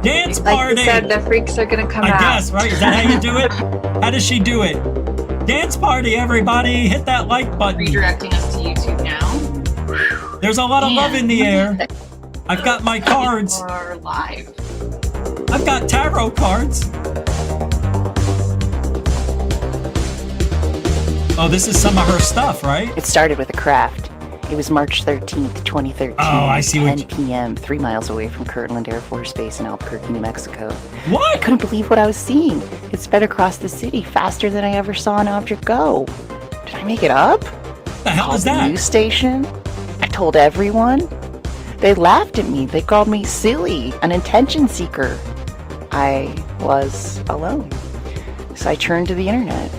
dance party! Like you said, the freaks are gonna come out. I guess, right? Is that how you do it? How does she do it? Dance party, everybody! Hit that like button. Redirecting us to YouTube now. There's a lot of love in the air. I've got my cards. Are live. I've got tarot cards. Oh, this is some of her stuff, right? It started with a craft. It was March 13th, 2013. Oh, I see. 10 p.m., 3 miles away from Kirtland Air Force Base in Albuquerque, New Mexico. What? I couldn't believe what I was seeing. It sped across the city faster than I ever saw an object go. Did I make it up? What the hell is The that? news station? I told everyone. They laughed at me. They called me silly, an attention seeker. I was alone. So I turned to the internet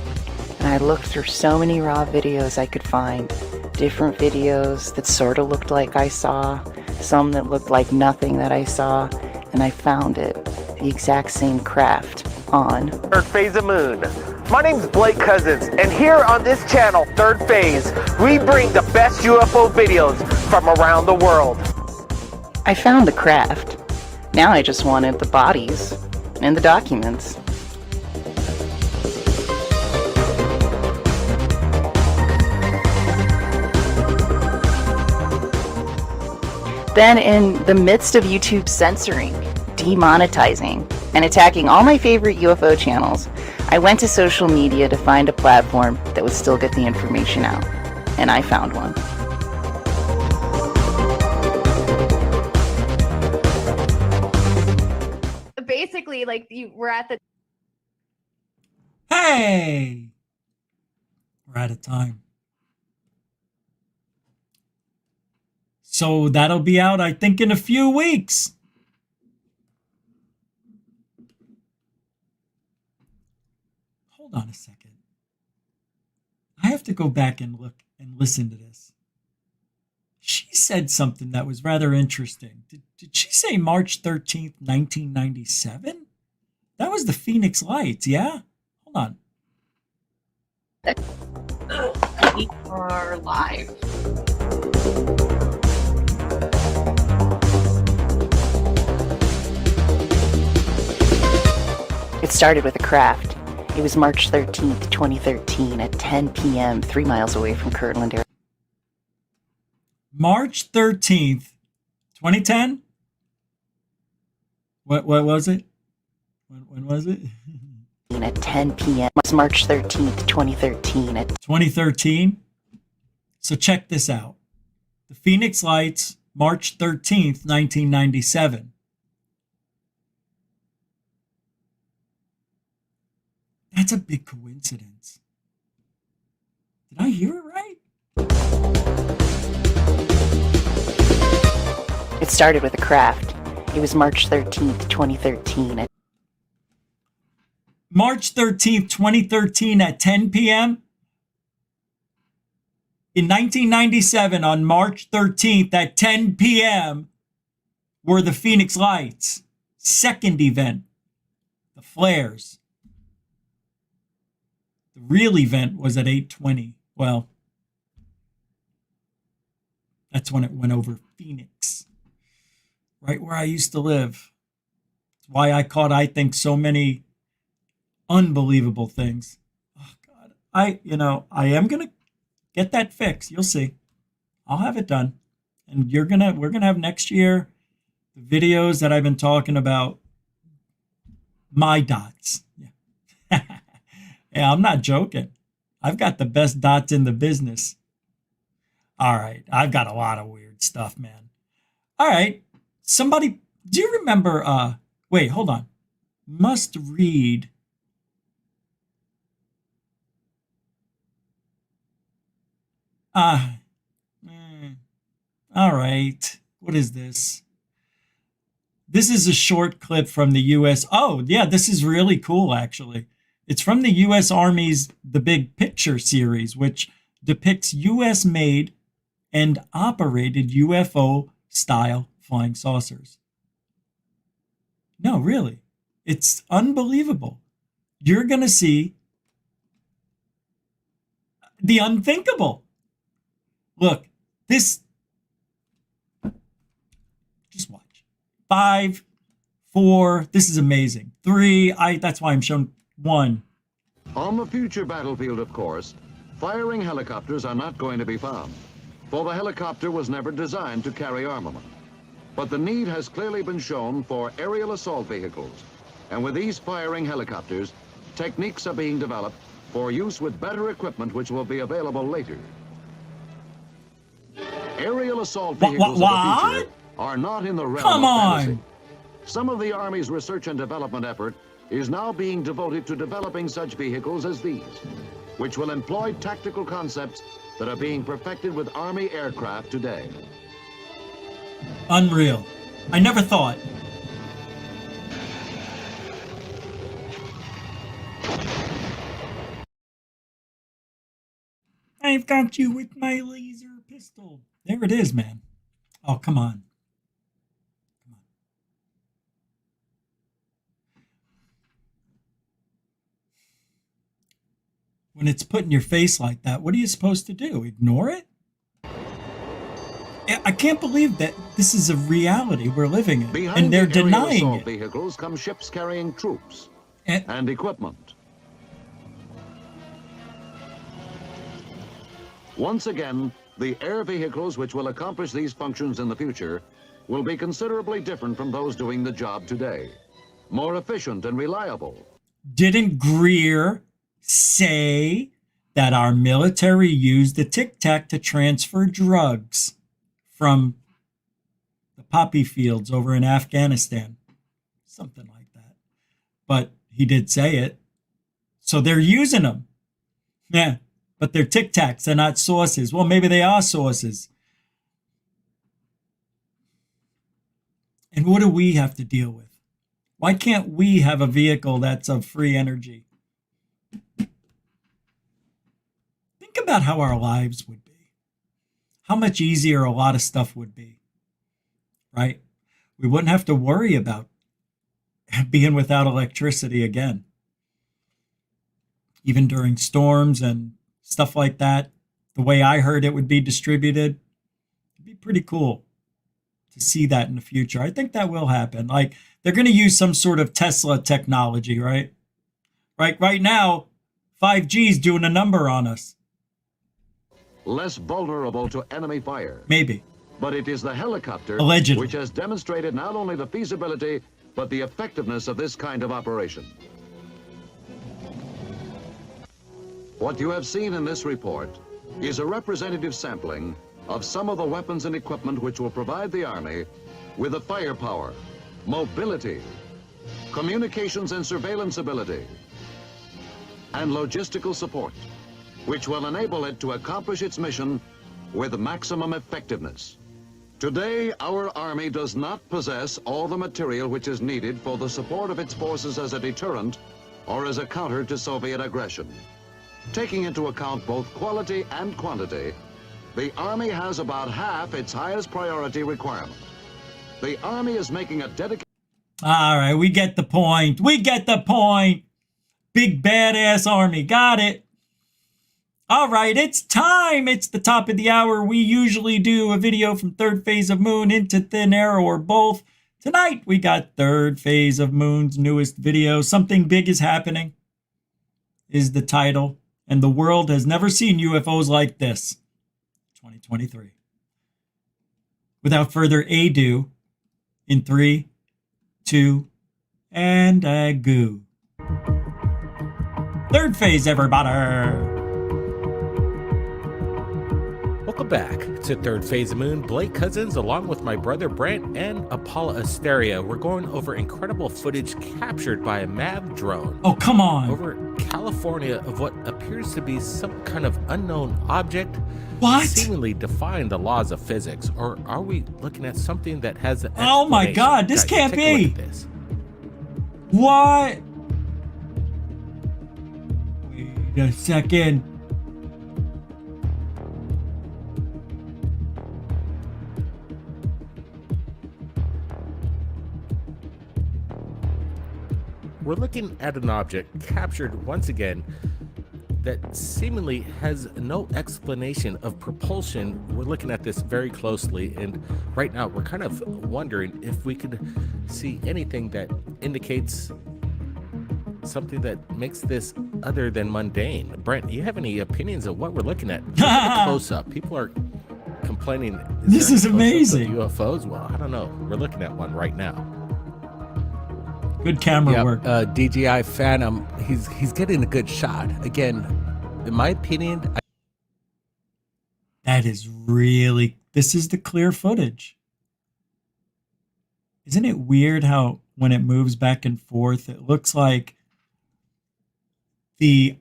and I looked through so many raw videos I could find. Different videos that sort of looked like I saw, some that looked like nothing that I saw, and I found it, the exact same craft on Third Phase of Moon. My name's Blake Cousins, and here on this channel, Third Phase, we bring the best UFO videos from around the world. I found the craft. Now I just wanted the bodies and the documents. Then in the midst of YouTube censoring, demonetizing, and attacking all my favorite UFO channels, I went to social media to find a platform that would still get the information out. And I found one. Basically, like we're at the. Hey! We're out of time. So that'll be out, I think, in a few weeks. Hold on a second. I have to go back and look and listen to this. She said something that was rather interesting. Did she say March 13th, 1997? That was the Phoenix Lights, yeah? Hold on. We are live. It started with a craft. It was March 13th, 2013 at 10 p.m., 3 miles away from Kirtland, Arizona. March 13th, 2010? What was it? When was it? At 10 p.m. It was March 13th, 2013 at 2013? So check this out. The Phoenix Lights, March 13th, 1997. That's a big coincidence. Did I hear it right? It started with a craft. It was March 13th, 2013 at March 13th, 2013 at 10 p.m. In 1997, on March 13th at 10 p.m. were the Phoenix Lights. Second event, the flares. The real event was at 8:20. Well, that's when it went over Phoenix, right where I used to live. That's why I caught, I think, so many unbelievable things. Oh God, I am gonna get that fixed. You'll see. I'll have it done, and we're gonna have next year the videos that I've been talking about. My dots. Yeah, yeah, I'm not joking. I've got the best dots in the business. All right, I've got a lot of weird stuff, man. All right, somebody, do you remember? Wait, hold on. Must read. All right. What is this? This is a short clip from the U.S. Oh, yeah, this is really cool, actually. It's from the U.S. Army's The Big Picture series, which depicts U.S.-made and operated UFO-style flying saucers. No, really. It's unbelievable. You're going to see the unthinkable. Look, this, just watch. 5, 4, this is amazing. 3, that's why I'm showing 1. On the future battlefield, of course, firing helicopters are not going to be found, for the helicopter was never designed to carry armament. But the need has clearly been shown for aerial assault vehicles, and with these firing helicopters, techniques are being developed for use with better equipment which will be available later. Aerial assault vehicles of the future are not in the realm of fantasy. Some of the Army's research and development effort is now being devoted to developing such vehicles as these, which will employ tactical concepts that are being perfected with Army aircraft today. Unreal. I never thought. I've got you with my laser pistol. There it is, man. Oh, come on. Come on. When it's put in your face like that, what are you supposed to do? Ignore it? I can't believe that this is a reality we're living in, and they're denying it. Vehicles come ships carrying troops and equipment. Once again, the air vehicles which will accomplish these functions in the future will be considerably different from those doing the job today. More efficient and reliable. Didn't Greer say that our military used the Tic Tac to transfer drugs from the poppy fields over in Afghanistan? Something like that. But he did say it. So they're using them. Yeah. But they're Tic Tacs, they're not sauces. Well, maybe they are sauces. And what do we have to deal with? Why can't we have a vehicle that's of free energy? Think about how our lives would be. How much easier a lot of stuff would be, right? We wouldn't have to worry about being without electricity again. Even during storms and stuff like that, the way I heard it would be distributed, it'd be pretty cool to see that in the future. I think that will happen. Like, they're going to use some sort of Tesla technology, right? Right now, 5G's doing a number on us. Less vulnerable to enemy fire. Maybe. But it is the helicopter Allegedly. which has demonstrated not only the feasibility, but the effectiveness of this kind of operation. What you have seen in this report is a representative sampling of some of the weapons and equipment which will provide the Army with the firepower, mobility, communications and surveillance ability, and logistical support, which will enable it to accomplish its mission with maximum effectiveness. Today, our Army does not possess all the material which is needed for the support of its forces as a deterrent or as a counter to Soviet aggression. Taking into account both quality and quantity, the Army has about half its highest priority requirement. The Army is making a dedicated... All right, we get the point. We get the point. Big badass Army. Got it. All right, it's time. It's the top of the hour. We usually do a video from Third Phase of Moon into Thin Air or both. Tonight, we got Third Phase of Moon's newest video. Something big is happening is the title. And the world has never seen UFOs like this. 2023. Without further ado, in 3, 2, and a go. Third Phase, everybody. Welcome back to Third Phase of Moon. Blake Cousins, along with my brother Brent and Apollo Asteria. We're going over incredible footage captured by a MAV drone. Oh, come on. Over California of what appears to be some kind of unknown object. What? Seemingly defying the laws of physics. Or are we looking at something that has an Oh my God, this Guys, can't take a be. look at this. What? Wait a second. We're looking at an object captured once again that seemingly has no explanation of propulsion. We're looking at this very closely, and right now we're kind of wondering if we could see anything that indicates something that makes this other than mundane. Brent, do you have any opinions of what we're looking at? Look at a close-up. People are complaining. This is amazing. UFOs? Well, I don't know. We're looking at one right now. Good camera work. DJI Phantom, he's getting a good shot. Again, in my opinion, that is really, this is the clear footage. Isn't it weird how when it moves back and forth, it looks like the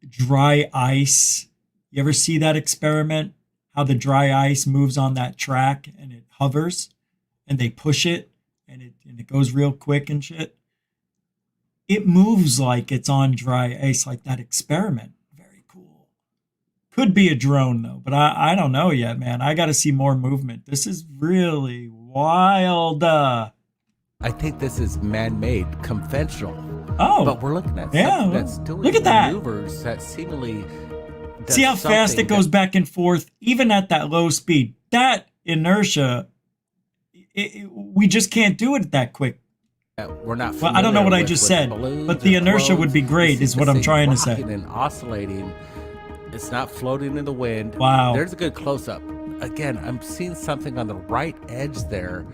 dry ice. You ever see that experiment? How the dry ice moves on that track and it hovers and they push it and it goes real quick and shit. It moves like it's on dry ice, like that experiment. Very cool. Could be a drone though, but I don't know yet, man. I got to see more movement. This is really wild. I think this is man-made, conventional. Oh, but we're looking at yeah, that's doing look at that. Maneuvers that seemingly see how fast it goes back and forth, even at that low speed. That inertia, we just can't do it that quick. We're not. Well, I don't know what I just said, but the inertia would be great, is what I'm trying to say. And oscillating, it's not floating in the wind. Wow. There's a good close-up. Again, I'm seeing something on the right edge there.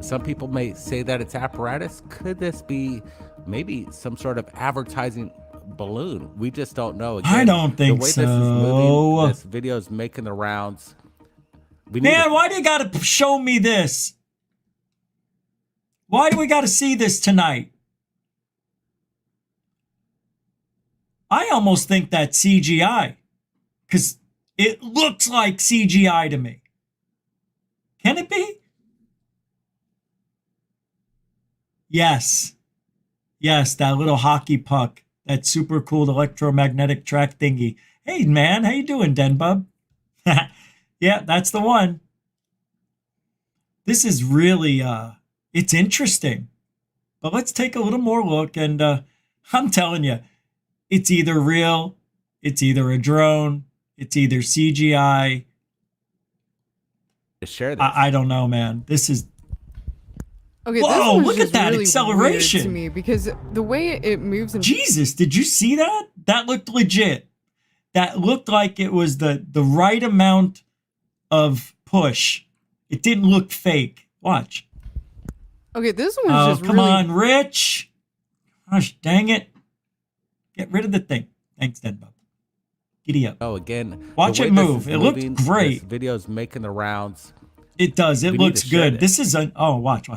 Some people may say that it's apparatus. Could this be maybe some sort of advertising balloon? We just don't know. Again, I don't think so. The way this is moving, this video is making the rounds. Man, why do you got to show me this? Why do we got to see this tonight? I almost think that's CGI because it looks like CGI to me. Can it be? Yes. Yes, that little hockey puck, that super cool electromagnetic track thingy. Hey, man, how you doing, Denbub? Yeah, that's the one. This is really... it's interesting, but let's take a little more look. And I'm telling you, it's either real, it's either a drone, it's either CGI. Share this. I don't know, man. This is Okay, Whoa, this one's look just at that really acceleration. weird to me because the way it moves and Jesus, did you see that? That looked legit. That looked like it was the right amount of push. It didn't look fake. Watch. Okay, this one's just come really... on, Rich. Gosh, dang it. Get rid of the thing. Thanks, Deadbug. Giddy up. Oh, again. Watch it move. It looked great. This video's making the rounds. It does. It looks good. This is a... Oh, watch.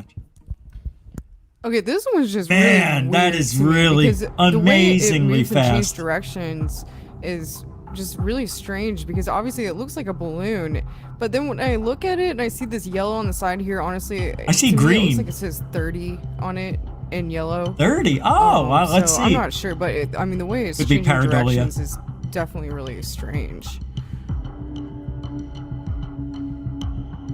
Okay, this one's just Man, really that weird is to me really because amazingly the way it moves and changes fast. directions is just really strange because obviously it looks like a balloon, but then when I look at it and I see this yellow on the side here, honestly, I see to me, green. it looks like it says 30 on it in yellow. 30? Oh, wow, let's so see. I'm not sure, but I mean the way it's Could be changing pareidolia. directions is definitely really strange.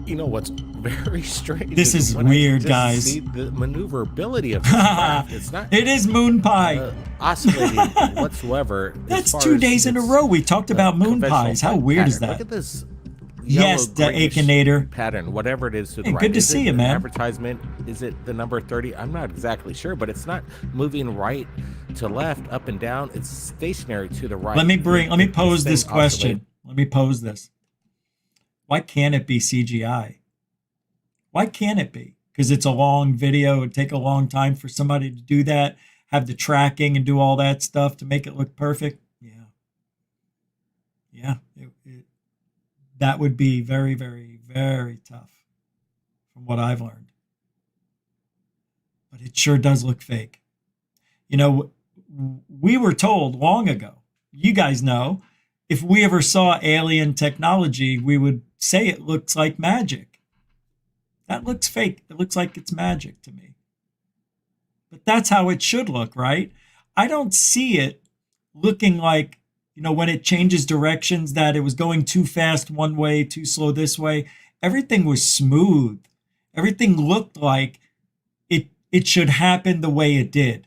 You know what's very strange? This is when I weird, just guys. See the maneuverability of this craft. It's not. It is moon pie. Oscillating whatsoever. That's 2 days in a row. We talked about moon pies. How weird is that? Look at this. Yes, the Akinator pattern, whatever it is to the Hey, right. good to Is see it you, an man. Advertisement? Is it the number 30? I'm not exactly sure, but it's not moving right to left, up and down. It's stationary to the right. Let me pose this thing question. oscillating. Let me pose this. Why can't it be CGI? Why can't it be? Because it's a long video. It'd take a long time for somebody to do that, have the tracking and do all that stuff to make it look perfect. Yeah. That would be very, very, very tough from what I've learned. But it sure does look fake. You know, we were told long ago, you guys know, if we ever saw alien technology, we would say it looks like magic. That looks fake. It looks like it's magic to me. But that's how it should look, right? I don't see it looking like, you know, when it changes directions, that it was going too fast one way, too slow this way. Everything was smooth. Everything looked like it should happen the way it did.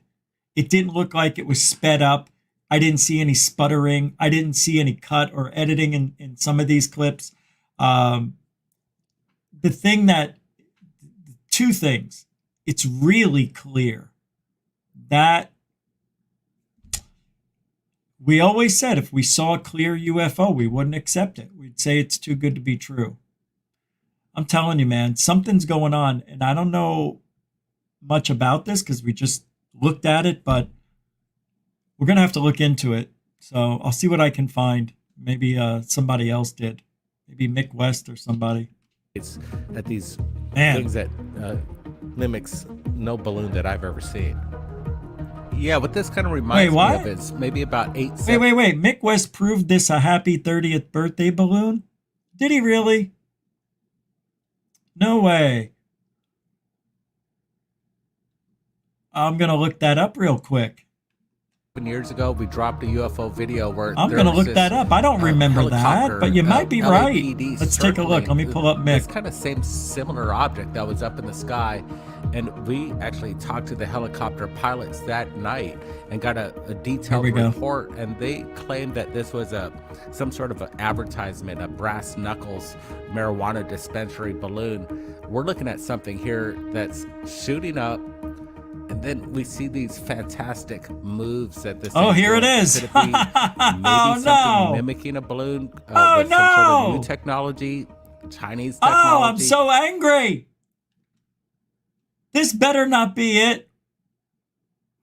It didn't look like it was sped up. I didn't see any sputtering. I didn't see any cut or editing in some of these clips. Two things. It's really clear that we always said if we saw a clear UFO, we wouldn't accept it. We'd say it's too good to be true. I'm telling you, man, something's going on. And I don't know much about this because we just looked at it, but we're going to have to look into it. So I'll see what I can find. Maybe somebody else did. Maybe Mick West or somebody. It's at these Man. things that mimics no balloon that I've ever seen. Yeah, what this kind of reminds me of is maybe about 8 seconds. Wait. Mick West proved this a happy 30th birthday balloon? Did he really? No way. I'm going to look that up real quick. Years ago, we dropped a UFO video where I'm going to look that up. I don't remember that, but you might be right. LAPD Let's take a look. Let me pull up Mick. This kind of same similar object that was up in the sky, and we actually talked to the helicopter pilots that night and got a detailed report, and they claimed that this was some sort of an advertisement, a brass knuckles marijuana dispensary balloon. We're looking at something here that's shooting up. And then we see these fantastic moves that this. Oh, here it is. Could it be maybe something mimicking a balloon with some sort of new technology, Chinese technology? Oh, I'm so angry. This better not be it.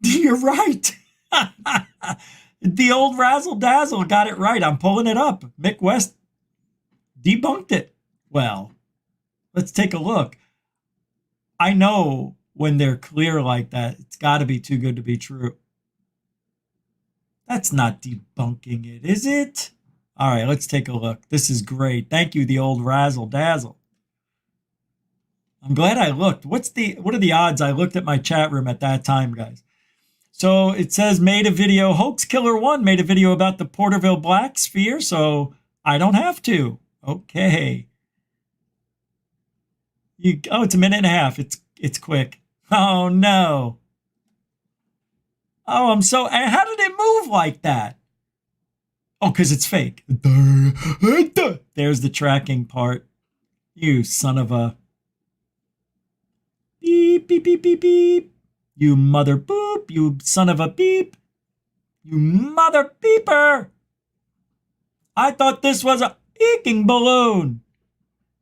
You're right. The old razzle dazzle got it right. I'm pulling it up. Mick West debunked it. Well, let's take a look. I know. When they're clear like that, it's got to be too good to be true. That's not debunking it, is it? All right, let's take a look. This is great. Thank you, the old razzle dazzle. I'm glad I looked. What are the odds I looked at my chat room at that time, guys? So it says made a video. Hoax Killer 1 made a video about the Porterville Black Sphere, so I don't have to. Okay. It's a minute and a half. It's quick. Oh, no. Oh, how did it move like that? Oh, because it's fake. There's the tracking part. You son of a... Beep. beep, beep, beep, beep, beep. You mother boop, you son of a beep. You mother beeper. I thought this was a eking balloon.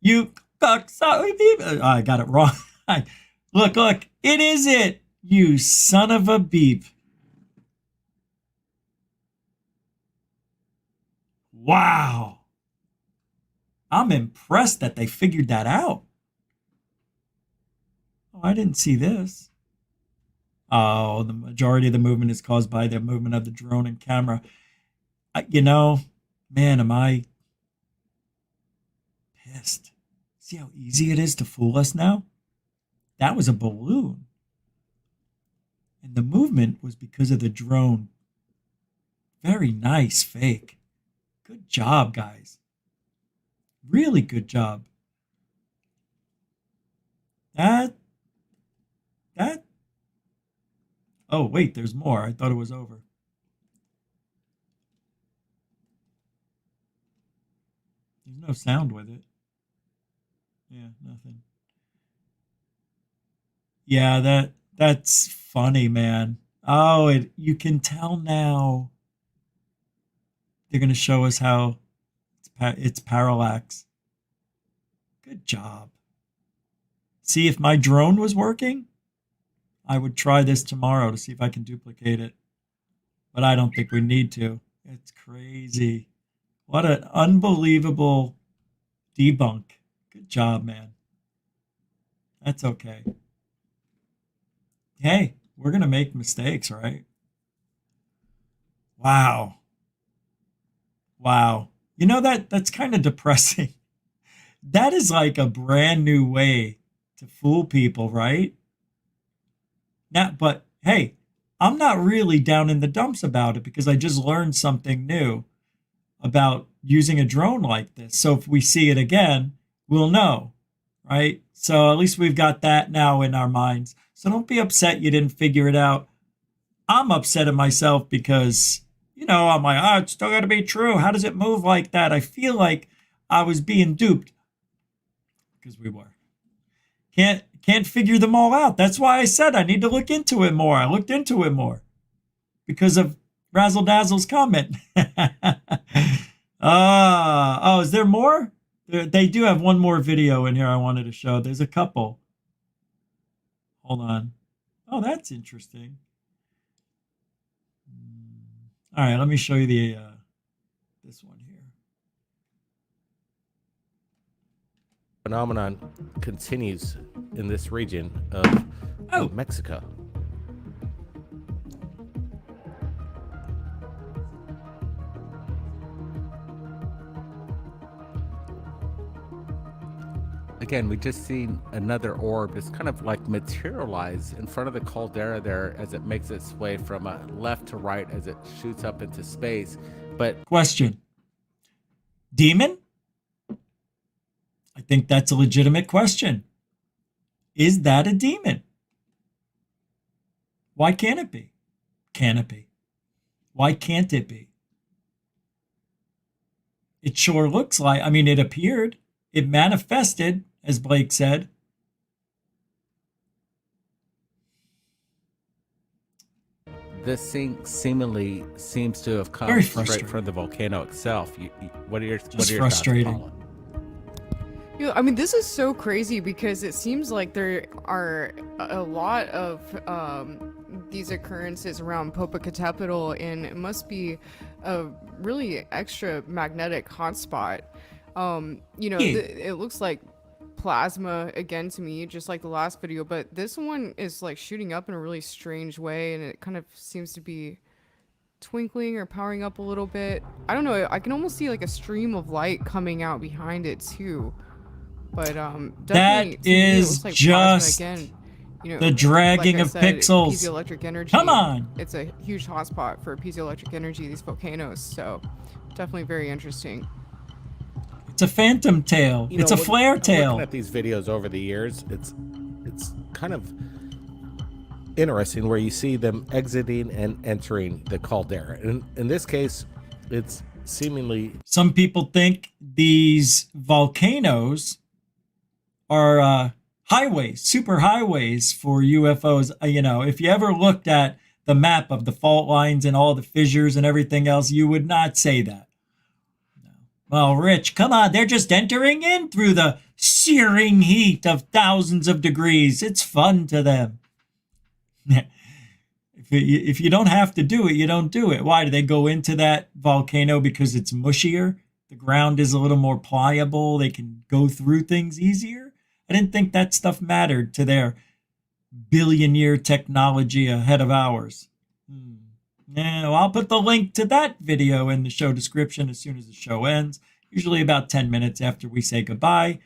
You I got it wrong. Look, it is it. You son of a beep. Wow. I'm impressed that they figured that out. Oh, I didn't see this. Oh, the majority of the movement is caused by the movement of the drone and camera. You know, man, am I pissed. See how easy it is to fool us now? That was a balloon. And the movement was because of the drone. Very nice fake. Good job, guys. Really good job. That. Oh, wait, there's more. I thought it was over. There's no sound with it. Yeah, nothing. Yeah, that's funny, man. Oh, you can tell now. They're going to show us how it's parallax. Good job. See, if my drone was working, I would try this tomorrow to see if I can duplicate it. But I don't think we need to. It's crazy. What an unbelievable debunk. Good job, man. That's okay. Hey, we're going to make mistakes, right? Wow. Wow. You know, that's kind of depressing. That is like a brand new way to fool people, right? Now, but hey, I'm not really down in the dumps about it because I just learned something new about using a drone like this. So if we see it again, we'll know, right? So at least we've got that now in our minds. So don't be upset you didn't figure it out. I'm upset at myself because, you know, I'm like, oh, it's still got to be true. How does it move like that? I feel like I was being duped because we were. Can't figure them all out. That's why I said I need to look into it more. I looked into it more because of Razzle Dazzle's comment. Oh, is there more? They do have one more video in here I wanted to show. There's a couple. Hold on. Oh, that's interesting. All right, let me show you the this one here. Phenomenon continues in this region of Mexico. Again, we just seen another orb that's kind of like materialize in front of the caldera there as it makes its way from left to right as it shoots up into space. But question: demon? I think that's a legitimate question. Is that a demon? Why can't it be? Can it be? Why can't it be? It sure looks like, I mean, it appeared, it manifested, as Blake said. This thing seemingly seems to have come straight from the volcano itself. What are your frustrating. thoughts, Paula? Yeah, I mean, this is so crazy because it seems like there are a lot of these occurrences around Popocatépetl, and it must be a really extra magnetic hotspot. You know, it looks like plasma again to me, just like the last video, but this one is like shooting up in a really strange way, and it kind of seems to be twinkling or powering up a little bit. I don't know, I can almost see like a stream of light coming out behind it too. But definitely, that is like just again, you know, the dragging like of pixels. Piezoelectric energy. Come on, it's a huge hotspot for piezoelectric energy. These volcanoes, so definitely very interesting. It's a phantom tail. It's a flare tail. Looking at these videos over the years, it's kind of interesting where you see them exiting and entering the caldera. And in this case, it's seemingly, some people think these volcanoes are highways, super highways for UFOs. You know, if you ever looked at the map of the fault lines and all the fissures and everything else, you would not say that. No. Well, Rich, come on, they're just entering in through the searing heat of thousands of degrees. It's fun to them. If you don't have to do it, you don't do it. Why do they go into that volcano? Because it's mushier. The ground is a little more pliable. They can go through things easier. I didn't think that stuff mattered to their billion-year technology ahead of ours. Yeah, well, I'll put the link to that video in the show description as soon as the show ends, usually about 10 minutes after we say goodbye.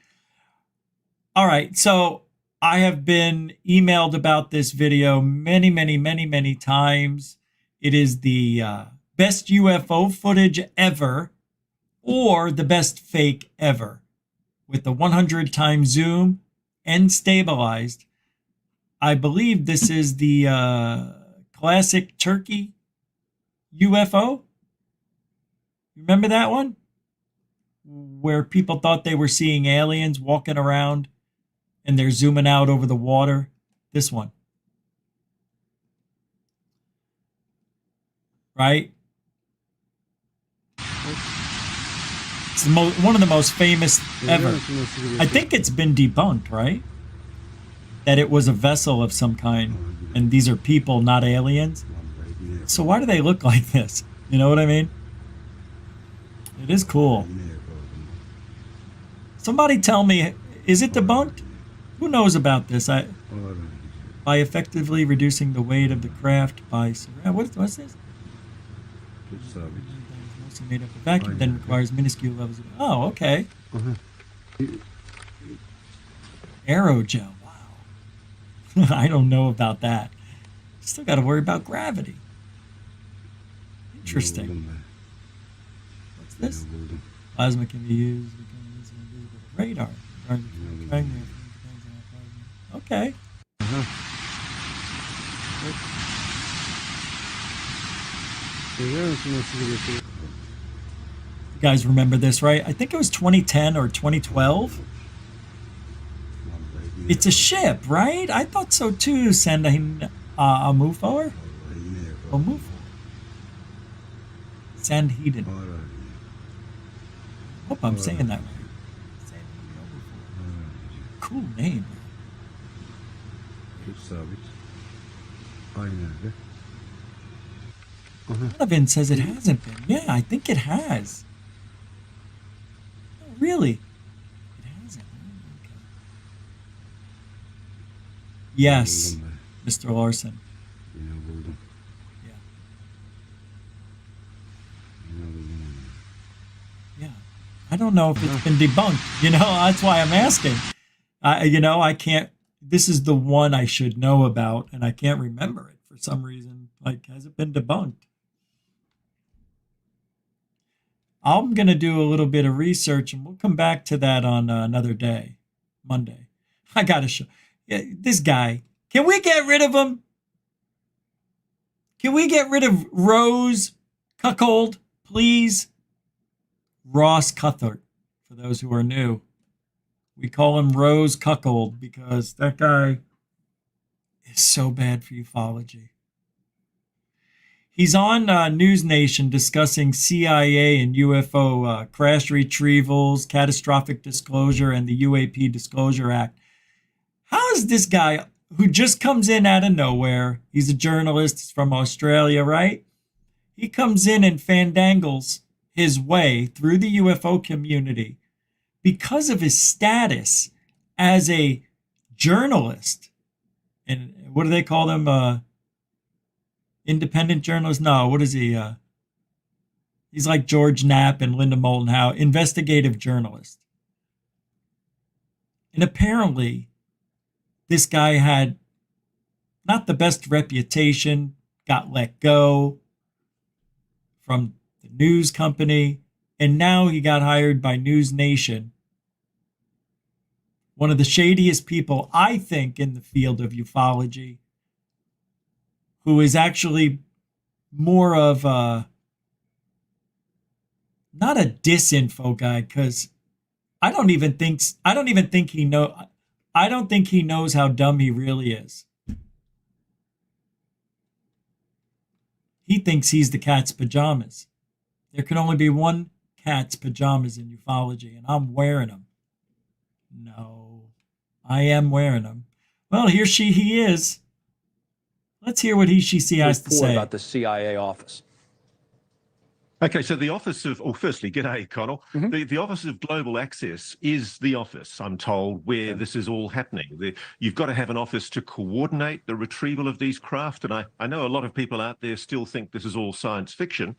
All right, so I have been emailed about this video many times. It is the best UFO footage ever, or the best fake ever, with the 100 times zoom and stabilized. I believe this is the classic Turkey UFO. Remember that one? Where people thought they were seeing aliens walking around and they're zooming out over the water. This one. Right? It's one of the most famous ever. I think it's been debunked, right? That it was a vessel of some kind, and these are people, not aliens. So why do they look like this? You know what I mean? It is cool. Somebody tell me, is it debunked? Who knows about this? By effectively reducing the weight of the craft by what's this? Mostly made up of vacuum, then requires minuscule levels of. Oh, okay. Aerogel. Wow. I don't know about that. Still got to worry about gravity. Interesting. What's this? Plasma can be used with radar. Okay. You guys remember this, right? I think it was 2010 or 2012. It's a ship, right? I thought so too. Sandhin Amufar? Amufar? Sandhedin. Hope I'm saying that right. Cool name. Donovan says it hasn't been. Yeah, I think it has. Oh, really? It hasn't. Okay. Yes, Mr. Larson. Yeah. Yeah. I don't know if it's been debunked. You know, that's why I'm asking. I can't. This is the one I should know about, and I can't remember it for some reason. Like, has it been debunked? I'm going to do a little bit of research, and we'll come back to that on another day, Monday. I got to show this guy. Can we get rid of him? Can we get rid of Rose Cuckold, please? Ross Cuthert, for those who are new. We call him Rose Cuckold because that guy is so bad for ufology. He's on News Nation discussing CIA and UFO crash retrievals, catastrophic disclosure, and the UAP Disclosure Act. How is this guy who just comes in out of nowhere? He's a journalist. He's from Australia, right? He comes in and fandangles his way through the UFO community because of his status as a journalist. And what do they call them? Independent journalist? No, what is he? He's like George Knapp and Linda Moulton Howe, investigative journalist. And apparently, this guy had not the best reputation, got let go from the news company, and now he got hired by News Nation. One of the shadiest people, I think, in the field of ufology, who is actually more of a, not a disinfo guy, because I don't even think he know. I don't think he knows how dumb he really is. He thinks he's the cat's pajamas. There can only be one cat's pajamas in ufology, and I'm wearing them. No, I am wearing them. Well, he is. Let's hear what she has to say about the CIA office. Okay, so the Office of, firstly, g'day, Connell. The Office of Global Access is the office, I'm told, where this is all happening. You've got to have an office to coordinate the retrieval of these craft, and I know a lot of people out there still think this is all science fiction,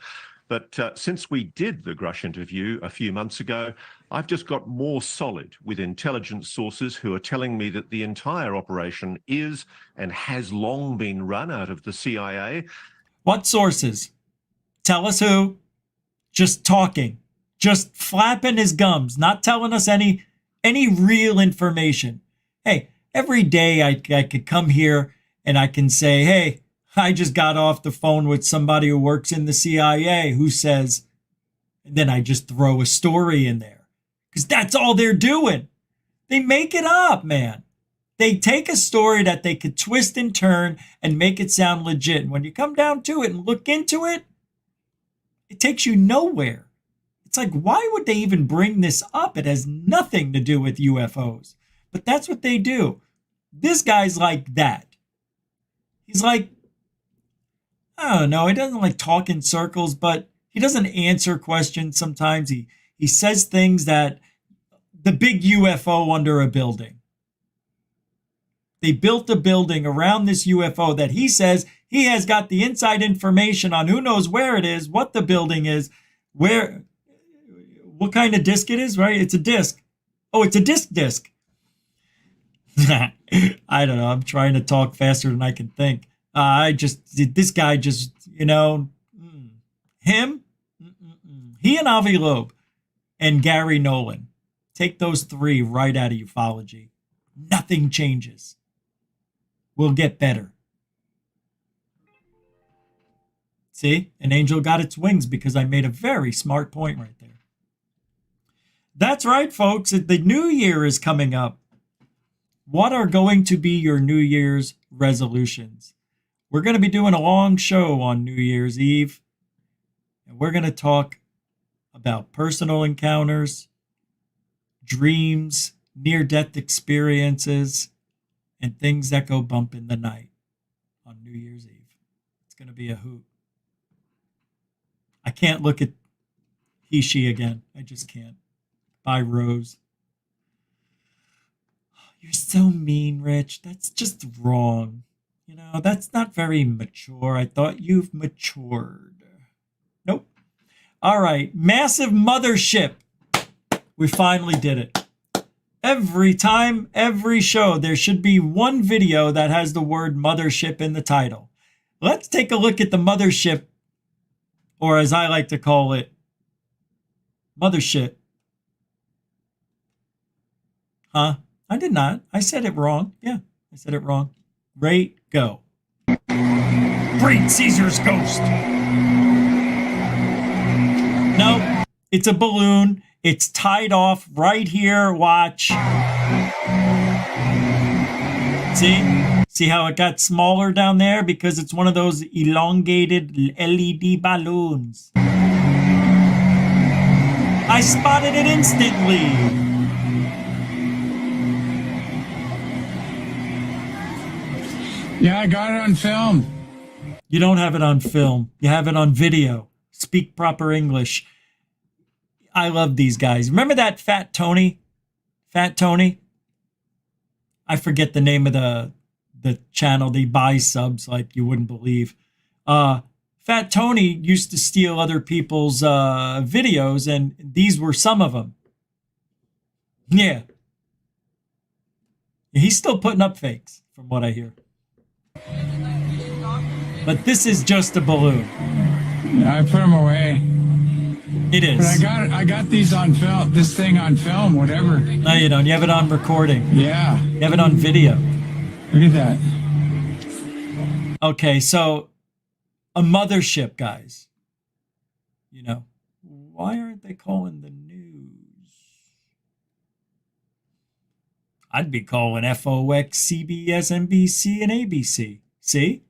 but since we did the Grush interview a few months ago, I've just got more solid with intelligence sources who are telling me that the entire operation is and has long been run out of the CIA. What sources? Tell us who. Just talking, just flapping his gums, not telling us any real information. Hey, every day I could come here and I can say, hey, I just got off the phone with somebody who works in the CIA who says, and then I just throw a story in there. Because that's all they're doing. They make it up, man. They take a story that they could twist and turn and make it sound legit. And when you come down to it and look into it, it takes you nowhere. It's like, why would they even bring this up? It has nothing to do with UFOs. But that's what they do. This guy's like that. He's like, I don't know, he doesn't like talk in circles, but he doesn't answer questions sometimes. He says things that the big UFO under a building. They built a building around this UFO that he says he has got the inside information on who knows where it is, what the building is, what kind of disc it is, right? It's a disc. Oh, it's a disc. I don't know. I'm trying to talk faster than I can think. This guy just, him, he and Avi Loeb and Gary Nolan, take those three right out of ufology. Nothing changes. We'll get better. See, an angel got its wings because I made a very smart point right there. That's right, folks. The new year is coming up. What are going to be your New Year's resolutions? We're going to be doing a long show on New Year's Eve. And we're going to talk about personal encounters, dreams, near-death experiences, and things that go bump in the night on New Year's Eve. It's going to be a hoot. I can't look at he, she again. I just can't. Bye, Rose. You're so mean, Rich. That's just wrong. That's not very mature. I thought you've matured. Nope. All right. Massive Mothership. We finally did it. Every time, every show, there should be one video that has the word Mothership in the title. Let's take a look at the Mothership, or as I like to call it, Mothership. Huh? I did not. I said it wrong. Yeah, I said it wrong. Right, go. Great Caesar's ghost. No, it's a balloon. It's tied off right here. Watch. See how it got smaller down there? Because it's one of those elongated LED balloons. I spotted it instantly. Yeah, I got it on film. You don't have it on film. You have it on video. Speak proper English. I love these guys. Remember that Fat Tony? Fat Tony? I forget the name of the channel. They buy subs like you wouldn't believe. Fat Tony used to steal other people's videos, and these were some of them. Yeah. He's still putting up fakes, from what I hear. But this is just a balloon. Yeah, I put them away. It is. But I got these on film, this thing on film, whatever. No, you don't. You have it on recording. Yeah. You have it on video. Look at that. Okay, so a mothership, guys. Why aren't they calling the news? I'd be calling FOX, CBS, NBC, and ABC. See?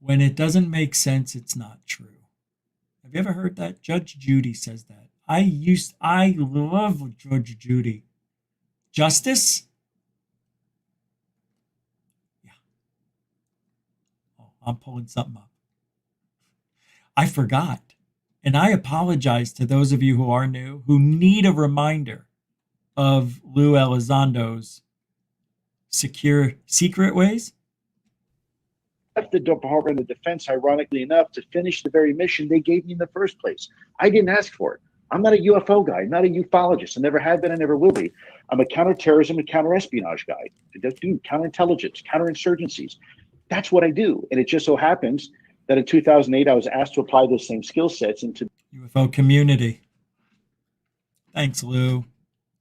When it doesn't make sense, it's not true. Have you ever heard that? Judge Judy says that. I love Judge Judy. Justice? Yeah. Oh, I'm pulling something up. I forgot. And I apologize to those of you who are new, who need a reminder of Lou Elizondo's secret ways. Left the Department of Defense, ironically enough, to finish the very mission they gave me in the first place. I didn't ask for it. I'm not a UFO guy, not a ufologist. I never have been, I never will be. I'm a counterterrorism and counterespionage guy. I do counterintelligence, counterinsurgencies. That's what I do. And it just so happens that in 2008, I was asked to apply those same skill sets into UFO community. Thanks, Lou.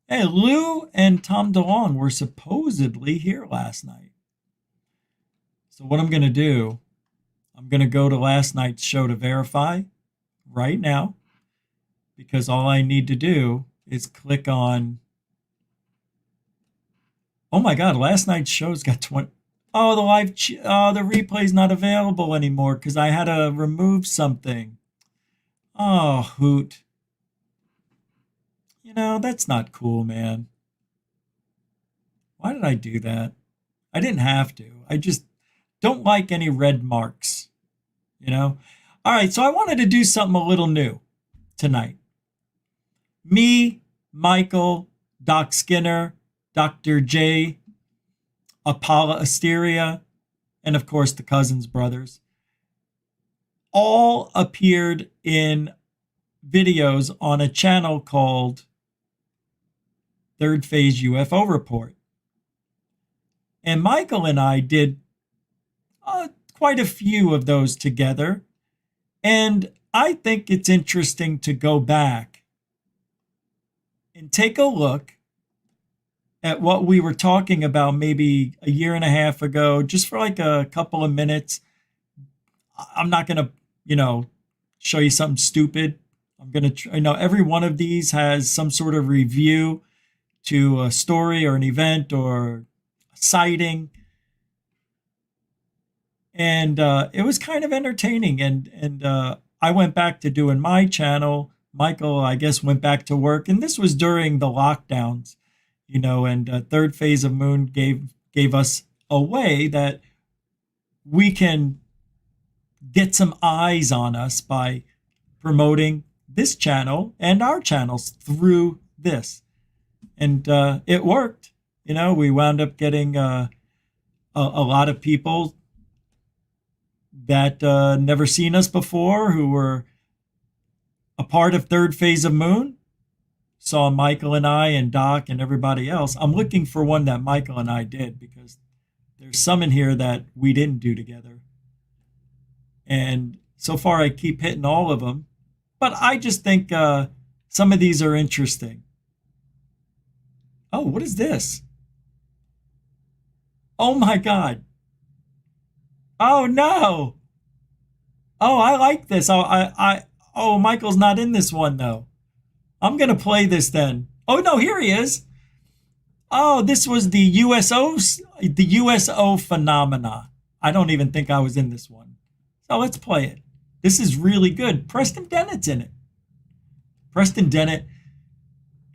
Hey, Lou and Tom DeLonge were supposedly here last night. So what I'm going to do, I'm going to go to last night's show to verify right now, because all I need to do is click on, oh my God, last night's show's got 20. Oh, the replay's not available anymore because I had to remove something. Oh, hoot. You know, that's not cool, man. Why did I do that? I didn't have to. I just don't like any red marks, you know? All right, so I wanted to do something a little new tonight. Me, Michael, Doc Skinner, Dr. J, Apollo Asteria, and of course the Cousins brothers, all appeared in videos on a channel called Third Phase UFO Report. And Michael and I did quite a few of those together. And I think it's interesting to go back and take a look at what we were talking about maybe a year and a half ago, just for like a couple of minutes. I'm not going to, show you something stupid. I'm going to, every one of these has some sort of review to a story or an event or a sighting. And it was kind of entertaining. And I went back to doing my channel. Michael, I guess, went back to work. And this was during the lockdowns, and Third Phase of Moon gave us a way that we can get some eyes on us by promoting this channel and our channels through this. And it worked. We wound up getting a lot of people that never seen us before, who were a part of Third Phase of Moon, saw Michael and I and Doc and everybody else. I'm looking for one that Michael and I did, because there's some in here that we didn't do together. And so far I keep hitting all of them, but I just think some of these are interesting. Oh, what is this? Oh my God. Oh no. Oh, I like this. Oh, Michael's not in this one though. I'm going to play this then. Oh no, here he is. Oh, this was the USO phenomena. I don't even think I was in this one. So let's play it. This is really good. Preston Dennett's in it. Preston Dennett,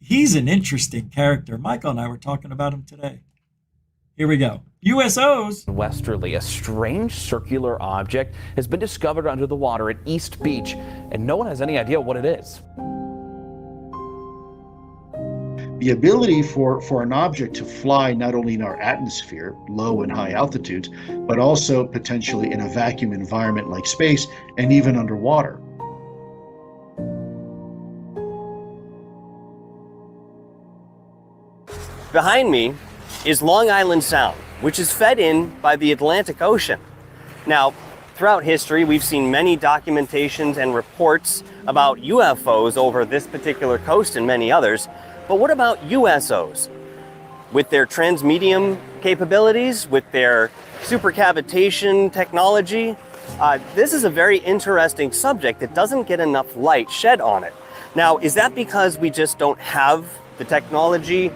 he's an interesting character. Michael and I were talking about him today. Here we go. USOs. Westerly, a strange circular object has been discovered under the water at East Beach, and no one has any idea what it is. The ability for an object to fly not only in our atmosphere, low and high altitudes, but also potentially in a vacuum environment like space and even underwater. Behind me is Long Island Sound, which is fed in by the Atlantic Ocean. Now, throughout history, we've seen many documentations and reports about UFOs over this particular coast and many others. But what about USOs? With their transmedium capabilities, with their supercavitation technology, this is a very interesting subject that doesn't get enough light shed on it. Now, is that because we just don't have the technology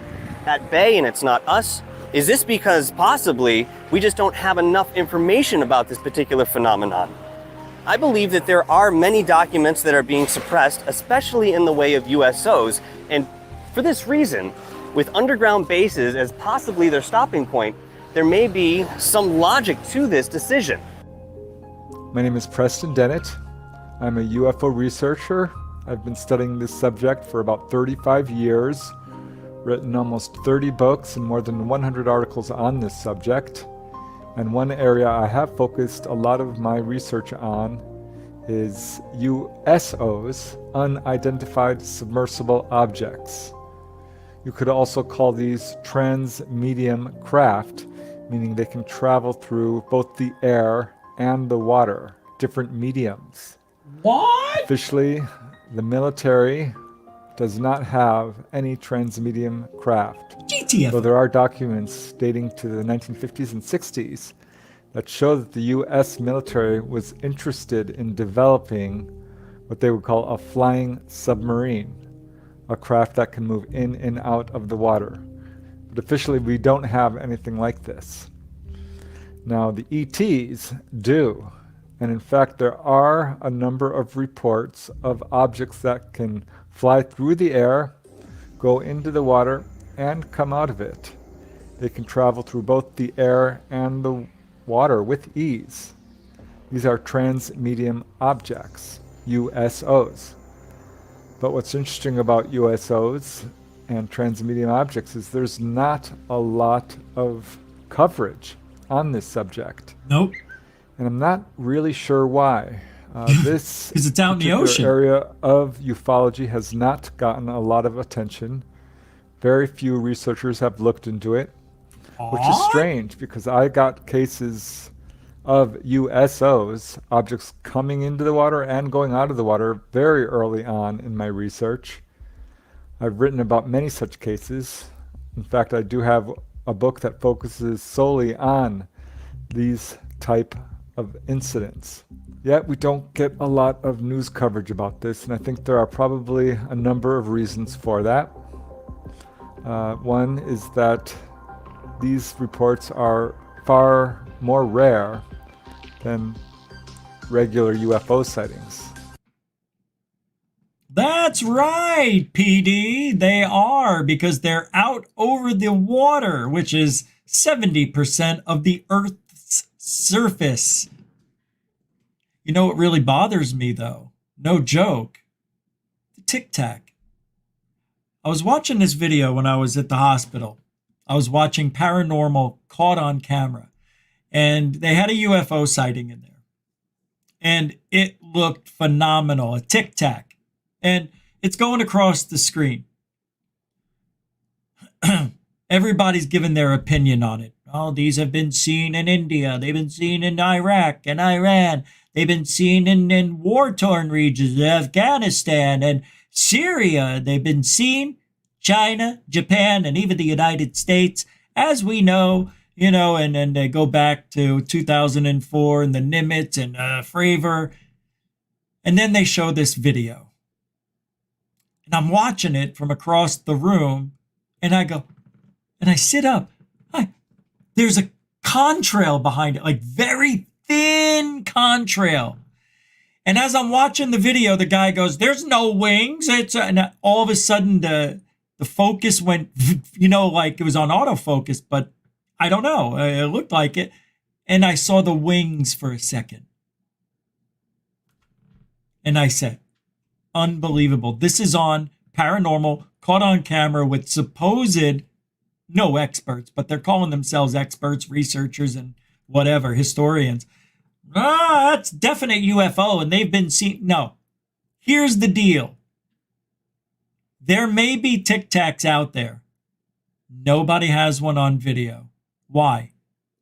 at bay and it's not us? Is this because possibly we just don't have enough information about this particular phenomenon? I believe that there are many documents that are being suppressed, especially in the way of USOs, and for this reason, with underground bases as possibly their stopping point, there may be some logic to this decision. My name is Preston Dennett. I'm a UFO researcher. I've been studying this subject for about 35 years, written almost 30 books and more than 100 articles on this subject. And one area I have focused a lot of my research on is USOs, unidentified submersible objects. You could also call these trans-medium craft, meaning they can travel through both the air and the water, different mediums. What? Officially, the military does not have any trans-medium craft. GTF. Though there are documents dating to the 1950s and 60s that show that the US military was interested in developing what they would call a flying submarine, a craft that can move in and out of the water. But officially, we don't have anything like this. Now, the ETs do. And in fact, there are a number of reports of objects that can fly through the air, go into the water, and come out of it. They can travel through both the air and the water with ease. These are trans-medium objects, USOs. But what's interesting about USOs and trans-medium objects is there's not a lot of coverage on this subject. Nope. And I'm not really sure why. This it's out in the ocean. Area of ufology has not gotten a lot of attention. Very few researchers have looked into it, which is strange because I got cases of USOs, objects coming into the water and going out of the water, very early on in my research. I've written about many such cases. In fact, I do have a book that focuses solely on these type of incidents. Yet we don't get a lot of news coverage about this, and I think there are probably a number of reasons for that. One is that these reports are far more rare than regular UFO sightings. That's right, PD. They are, because they're out over the water, which is 70% of the Earth's surface. You know what really bothers me, though? No joke. The Tic Tac. I was watching this video when I was at the hospital. I was watching Paranormal Caught on Camera, and they had a UFO sighting in there. And it looked phenomenal, a Tic Tac. And it's going across the screen. Everybody's given their opinion on it. Oh, these have been seen in India. They've been seen in Iraq and Iran. They've been seen in war-torn regions, Afghanistan and Syria. They've been seen China, Japan, and even the United States. As we know, and they go back to 2004 and the Nimitz and Fravor. And then they show this video. And I'm watching it from across the room, and I go, and I sit up. There's a contrail behind it, like very thin contrail. And as I'm watching the video, the guy goes, "There's no wings." And all of a sudden, the focus went, like it was on autofocus, but I don't know. It looked like it. And I saw the wings for a second. And I said, unbelievable. This is on Paranormal, Caught on Camera with supposed, no experts, but they're calling themselves experts, researchers, and whatever, historians. That's definite UFO, and they've been seen. No. Here's the deal. There may be Tic Tacs out there. Nobody has one on video. Why?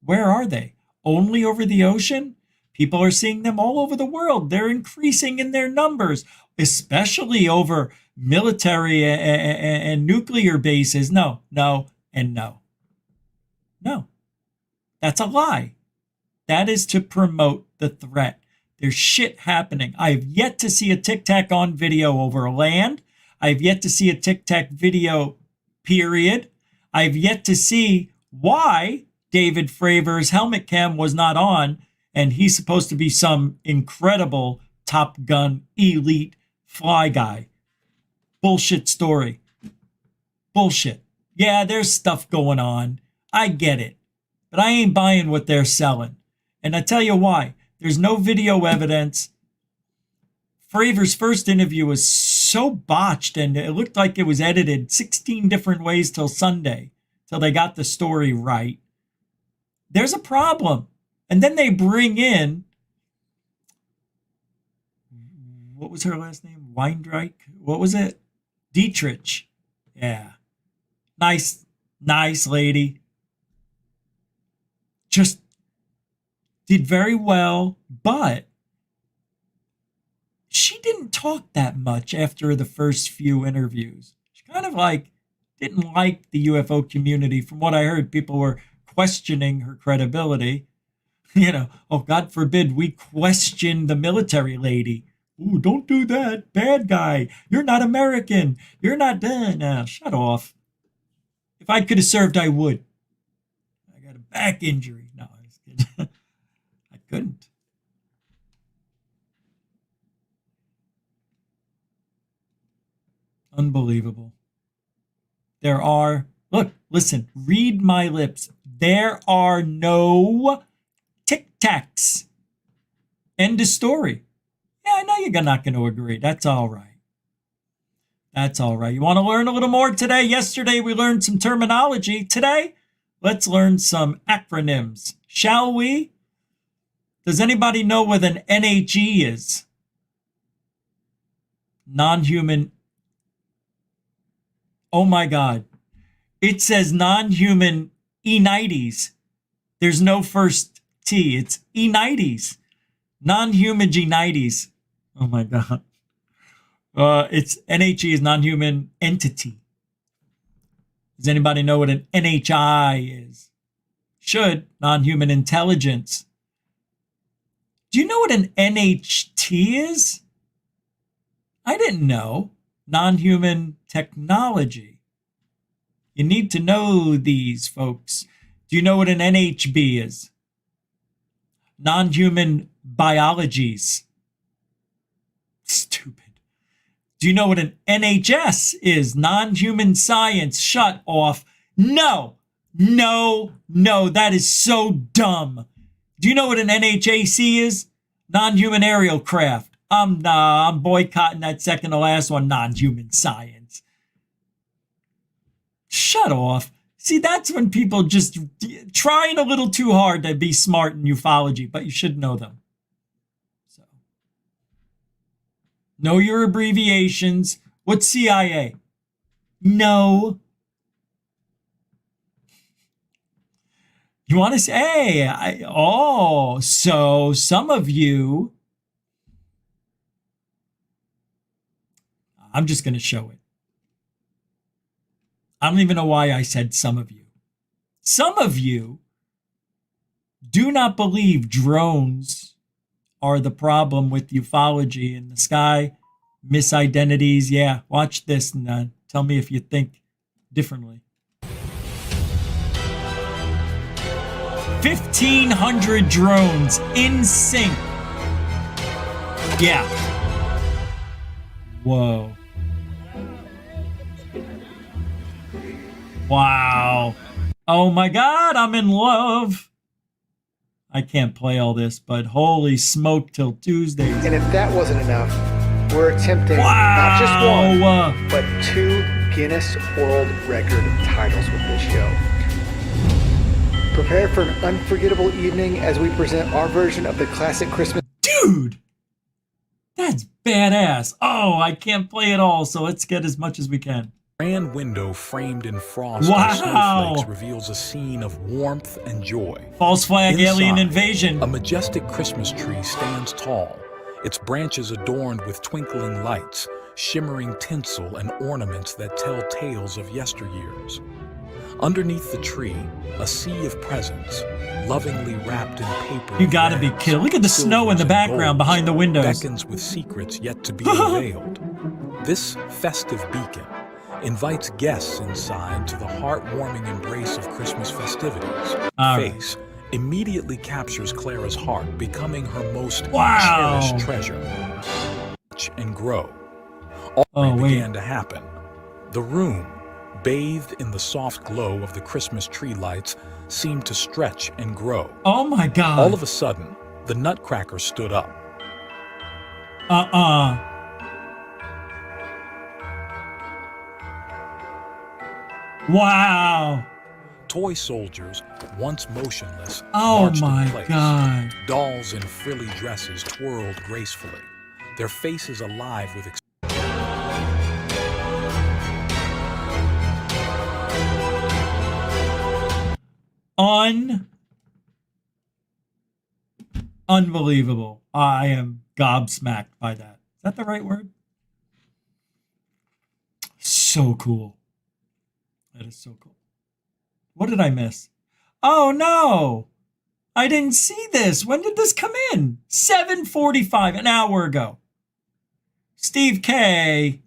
Where are they? Only over the ocean? People are seeing them all over the world. They're increasing in their numbers, especially over military and nuclear bases. No, and no. No. That's a lie. That is to promote the threat. There's shit happening. I have yet to see a Tic Tac on video over land. I've yet to see a Tic Tac video, period. I've yet to see why David Fravor's helmet cam was not on, and he's supposed to be some incredible Top Gun elite fly guy. Bullshit story. Bullshit. Yeah, there's stuff going on. I get it. But I ain't buying what they're selling. And I tell you why. There's no video evidence. Fravor's first interview was so botched, and it looked like it was edited 16 different ways till Sunday, till they got the story right. There's a problem. And then they bring in, what was her last name? Weindreich? What was it? Dietrich. Yeah. Nice lady. Just did very well, but she didn't talk that much after the first few interviews. She kind of like didn't like the UFO community. From what I heard, people were questioning her credibility. You know, oh, God forbid we question the military lady. Ooh, don't do that. Bad guy. You're not American. You're not done. Now, shut off. If I could have served, I would. I got a back injury. No, I was kidding. I couldn't. Unbelievable. There are, look, listen, read my lips. There are no Tic Tacs. End of story. Yeah, I know you're not going to agree. That's all right. That's all right. You want to learn a little more today? Yesterday, we learned some terminology. Today, let's learn some acronyms. Shall we? Does anybody know what an NHE is? Non-human. Oh my God. It says non-human E90s. There's no first T. It's E90s. Non-human G90s. Oh my God. It's NHE is non-human entity. Does anybody know what an NHI is? Should. Non-human intelligence. Do you know what an NHT is? I didn't know. Non-human technology. You need to know these, folks. Do you know what an NHB is? Non-human biologies. Stupid. Do you know what an NHS is? Non-human science. Shut off. No. That is so dumb. Do you know what an NHAC is? Non-human aerial craft. I'm boycotting that second to last one. Non-human science. Shut off. See, that's when people just trying a little too hard to be smart in ufology, but you should know them. So, know your abbreviations. What's CIA? No. You want to say, hey, so some of you, I'm just going to show it. I don't even know why I said some of you. Some of you do not believe drones are the problem with ufology in the sky, misidentities. Yeah, watch this and tell me if you think differently. 1,500 drones in sync. Yeah. Whoa. Wow. Oh my God, I'm in love. I can't play all this, but holy smoke till Tuesday. And if that wasn't enough, we're attempting not just one, but 2 Guinness World Record titles with this show. Prepare for an unforgettable evening as we present our version of the classic Christmas. Dude, that's badass. Oh, I can't play it all, so let's get as much as we can. Grand window framed in frost and snowflakes reveals a scene of warmth and joy. False flag. Inside, alien invasion. A majestic Christmas tree stands tall, its branches adorned with twinkling lights, shimmering tinsel and ornaments that tell tales of yesteryears. Underneath the tree, a sea of presents, lovingly wrapped in paper. You gotta be killed. Look at the snow in the background behind the windows. Beckons with secrets yet to be unveiled. This festive beacon invites guests inside to the heartwarming embrace of Christmas festivities. Phase immediately captures Clara's heart, becoming her most cherished treasure. And grow. All began to happen. The room, bathed in the soft glow of the Christmas tree lights, seemed to stretch and grow. Oh my God. All of a sudden, the Nutcracker stood up. Wow. Toy soldiers, once motionless, Oh marched my in place. God. Dolls in frilly dresses twirled gracefully, their faces alive with Unbelievable. I am gobsmacked by that. Is that the right word? So cool. That is so cool. What did I miss? Oh no! I didn't see this. When did this come in? 7:45, an hour ago. Steve K.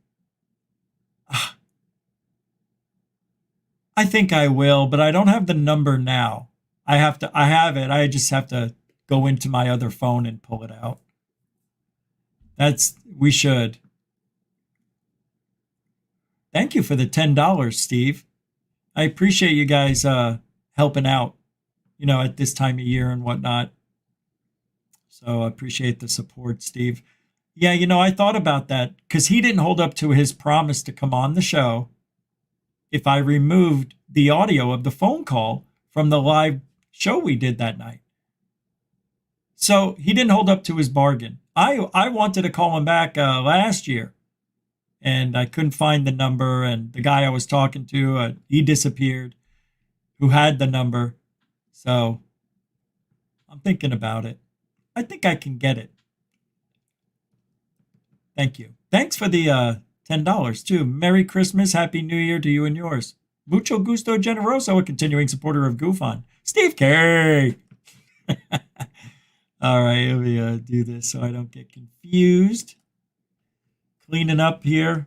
I think I will, but I don't have the number now. I have it. I just have to go into my other phone and pull it out. We should. Thank you for the $10, Steve. I appreciate you guys helping out, at this time of year and whatnot. So I appreciate the support, Steve. Yeah, I thought about that because he didn't hold up to his promise to come on the show if I removed the audio of the phone call from the live show we did that night. So he didn't hold up to his bargain. I wanted to call him back last year, and I couldn't find the number, and the guy I was talking to, he disappeared, who had the number. So I'm thinking about it. I think I can get it. Thank you. Thanks for the $10 too. Merry Christmas, Happy New Year to you and yours. Mucho gusto generoso, a continuing supporter of GoofOn. Steve K. All right, let me do this so I don't get confused. Cleaning up here.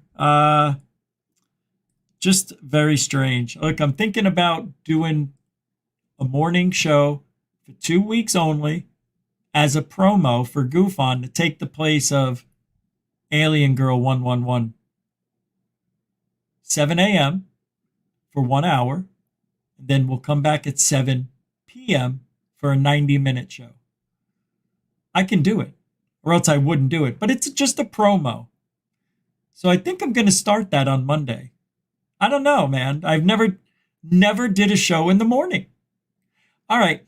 Just very strange. Look, I'm thinking about doing a morning show for 2 weeks only as a promo for GoofOn to take the place of Alien Girl 111. 7 a.m. for 1 hour. And then we'll come back at 7 p.m. for a 90-minute show. I can do it, or else I wouldn't do it. But it's just a promo. So I think I'm going to start that on Monday. I don't know, man. I've never did a show in the morning. All right.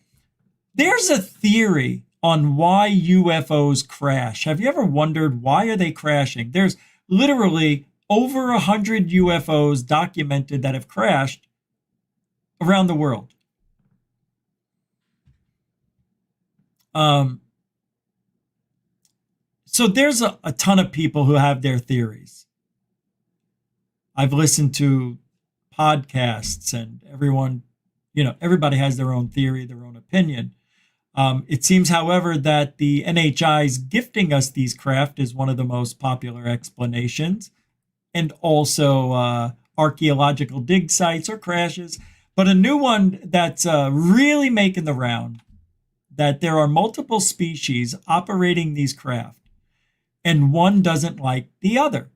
There's a theory on why UFOs crash. Have you ever wondered why are they crashing? There's literally over 100 UFOs documented that have crashed around the world. So there's a ton of people who have their theories. I've listened to podcasts and everyone, everybody has their own theory, their own opinion. It seems, however, that the NHI's gifting us these craft is one of the most popular explanations. And also archaeological dig sites or crashes. But a new one that's really making the round, that there are multiple species operating these craft, and one doesn't like the other,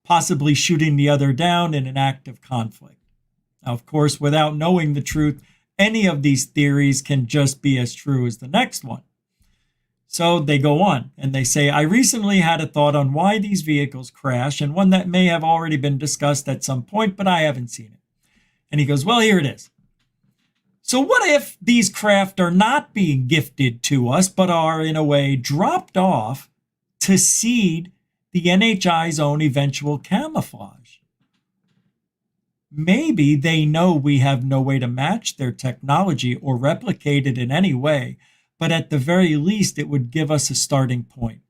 possibly shooting the other down in an act of conflict. Now, of course, without knowing the truth, any of these theories can just be as true as the next one. So they go on and they say, I recently had a thought on why these vehicles crash, and one that may have already been discussed at some point, but I haven't seen it. And he goes, well, here it is. So what if these craft are not being gifted to us, but are in a way dropped off to seed the NHI's own eventual camouflage? Maybe they know we have no way to match their technology or replicate it in any way, but at the very least, it would give us a starting point.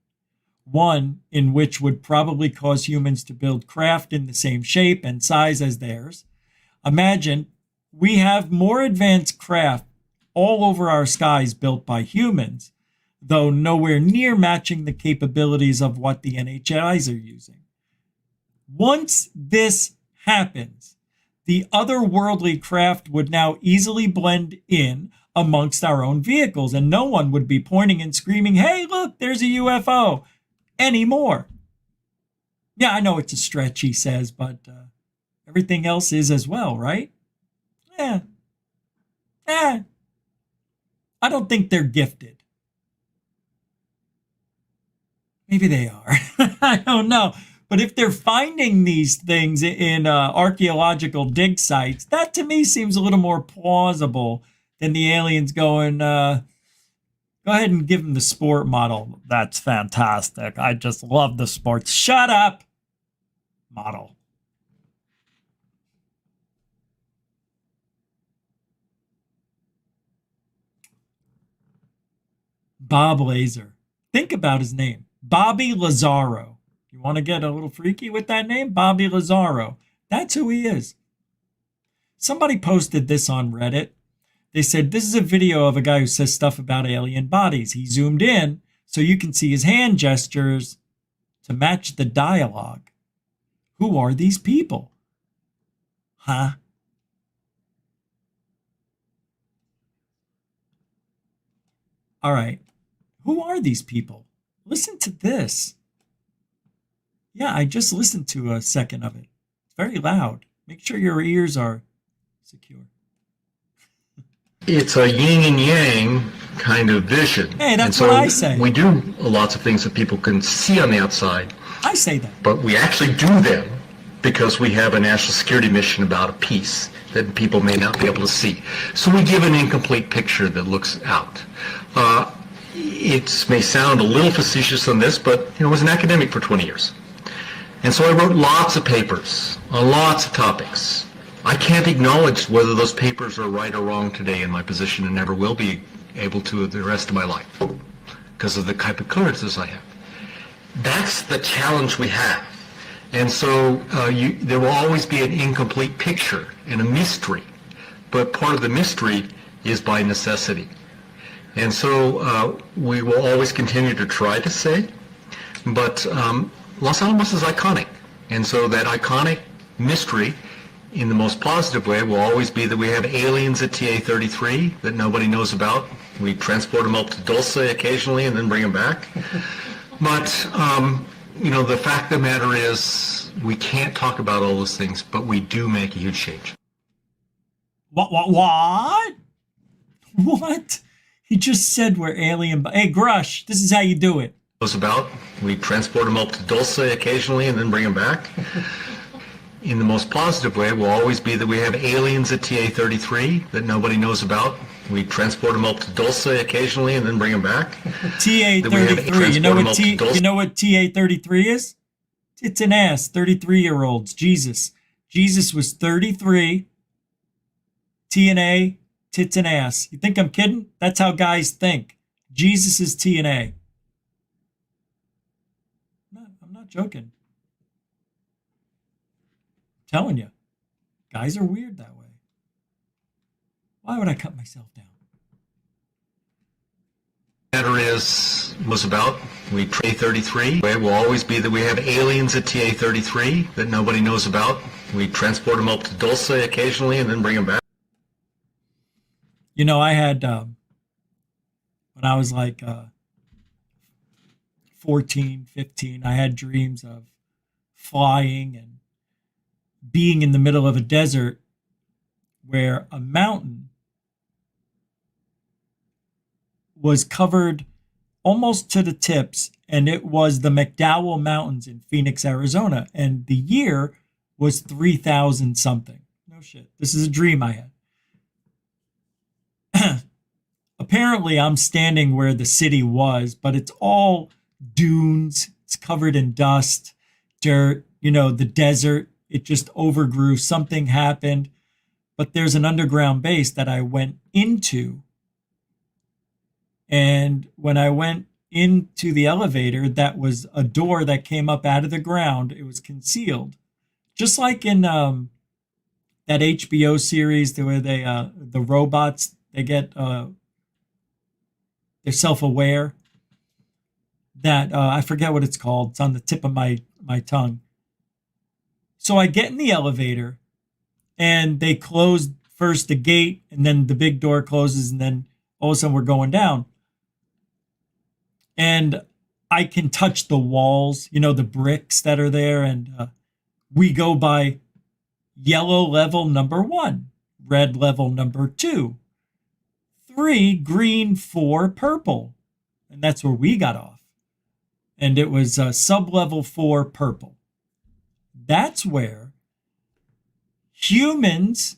One in which would probably cause humans to build craft in the same shape and size as theirs. Imagine we have more advanced craft all over our skies built by humans, though nowhere near matching the capabilities of what the NHIs are using. Once this happens, the otherworldly craft would now easily blend in amongst our own vehicles, and no one would be pointing and screaming, hey, look, there's a UFO anymore. Yeah, I know it's a stretch, he says, but everything else is as well, right? I don't think they're gifted. Maybe they are. I don't know. But if they're finding these things in archaeological dig sites, that to me seems a little more plausible than the aliens going, go ahead and give them the sport model. That's fantastic. I just love the sports. Shut up. Model. Bob Lazar. Think about his name. Bobby Lazaro. You want to get a little freaky with that name? Bobby Lazaro. That's who he is. Somebody posted this on Reddit. They said, this is a video of a guy who says stuff about alien bodies. He zoomed in so you can see his hand gestures to match the dialogue. Who are these people? Huh? All right. Who are these people? Listen to this. Yeah, I just listened to a second of it. It's very loud. Make sure your ears are secure. It's a yin and yang kind of vision. Hey, that's what I say. We do lots of things that people can see on the outside. I say that. But we actually do them because we have a national security mission about a piece that people may not be able to see. So we give an incomplete picture that looks out. It may sound a little facetious on this, but I was an academic for 20 years. And so I wrote lots of papers on lots of topics. I can't acknowledge whether those papers are right or wrong today in my position, and never will be able to the rest of my life because of the type of clearances I have. That's the challenge we have. And so there will always be an incomplete picture and a mystery. But part of the mystery is by necessity. And so we will always continue to try to say, but Los Alamos is iconic. And so that iconic mystery, in the most positive way, will always be that we have aliens at TA-33 that nobody knows about. We transport them up to Dulce occasionally and then bring them back. But, the fact of the matter is we can't talk about all those things, but we do make a huge change. What? What? He just said we're alien. Hey, Grush, this is how you do it. About. We transport them up to Dulce occasionally and then bring them back. In the most positive way, will always be that we have aliens at TA-33 that nobody knows about. We transport them up to Dulce occasionally and then bring them back. TA-33. You know what TA-33 is? It's an ass. 33-year-olds. Jesus was 33. TNA, tits and ass. You think I'm kidding? That's how guys think. Jesus is TNA. No, I'm not joking. I'm telling you, guys are weird that way. Why would I cut myself down? Matter was about we TA-33 will always be that we have aliens at TA-33 that nobody knows about. We transport them up to Dulce occasionally and then bring them back. I had when I was like 14, 15, I had dreams of flying and being in the middle of a desert where a mountain was covered almost to the tips, and it was the McDowell Mountains in Phoenix, Arizona, and the year was 3,000 something. No shit. This is a dream I had. Apparently, I'm standing where the city was, but it's all dunes. It's covered in dust, dirt, the desert. It just overgrew. Something happened. But there's an underground base that I went into. And when I went into the elevator, that was a door that came up out of the ground. It was concealed. Just like in that HBO series where they the robots, they get they're self-aware. That I forget what it's called. It's on the tip of my tongue. So I get in the elevator, and they close first the gate, and then the big door closes, and then all of a sudden we're going down. And I can touch the walls, you know, the bricks that are there, and we go by yellow level number 1, red level number 2, 3, green, 4, purple. And that's where we got off. And it was sub-level 4, purple. That's where humans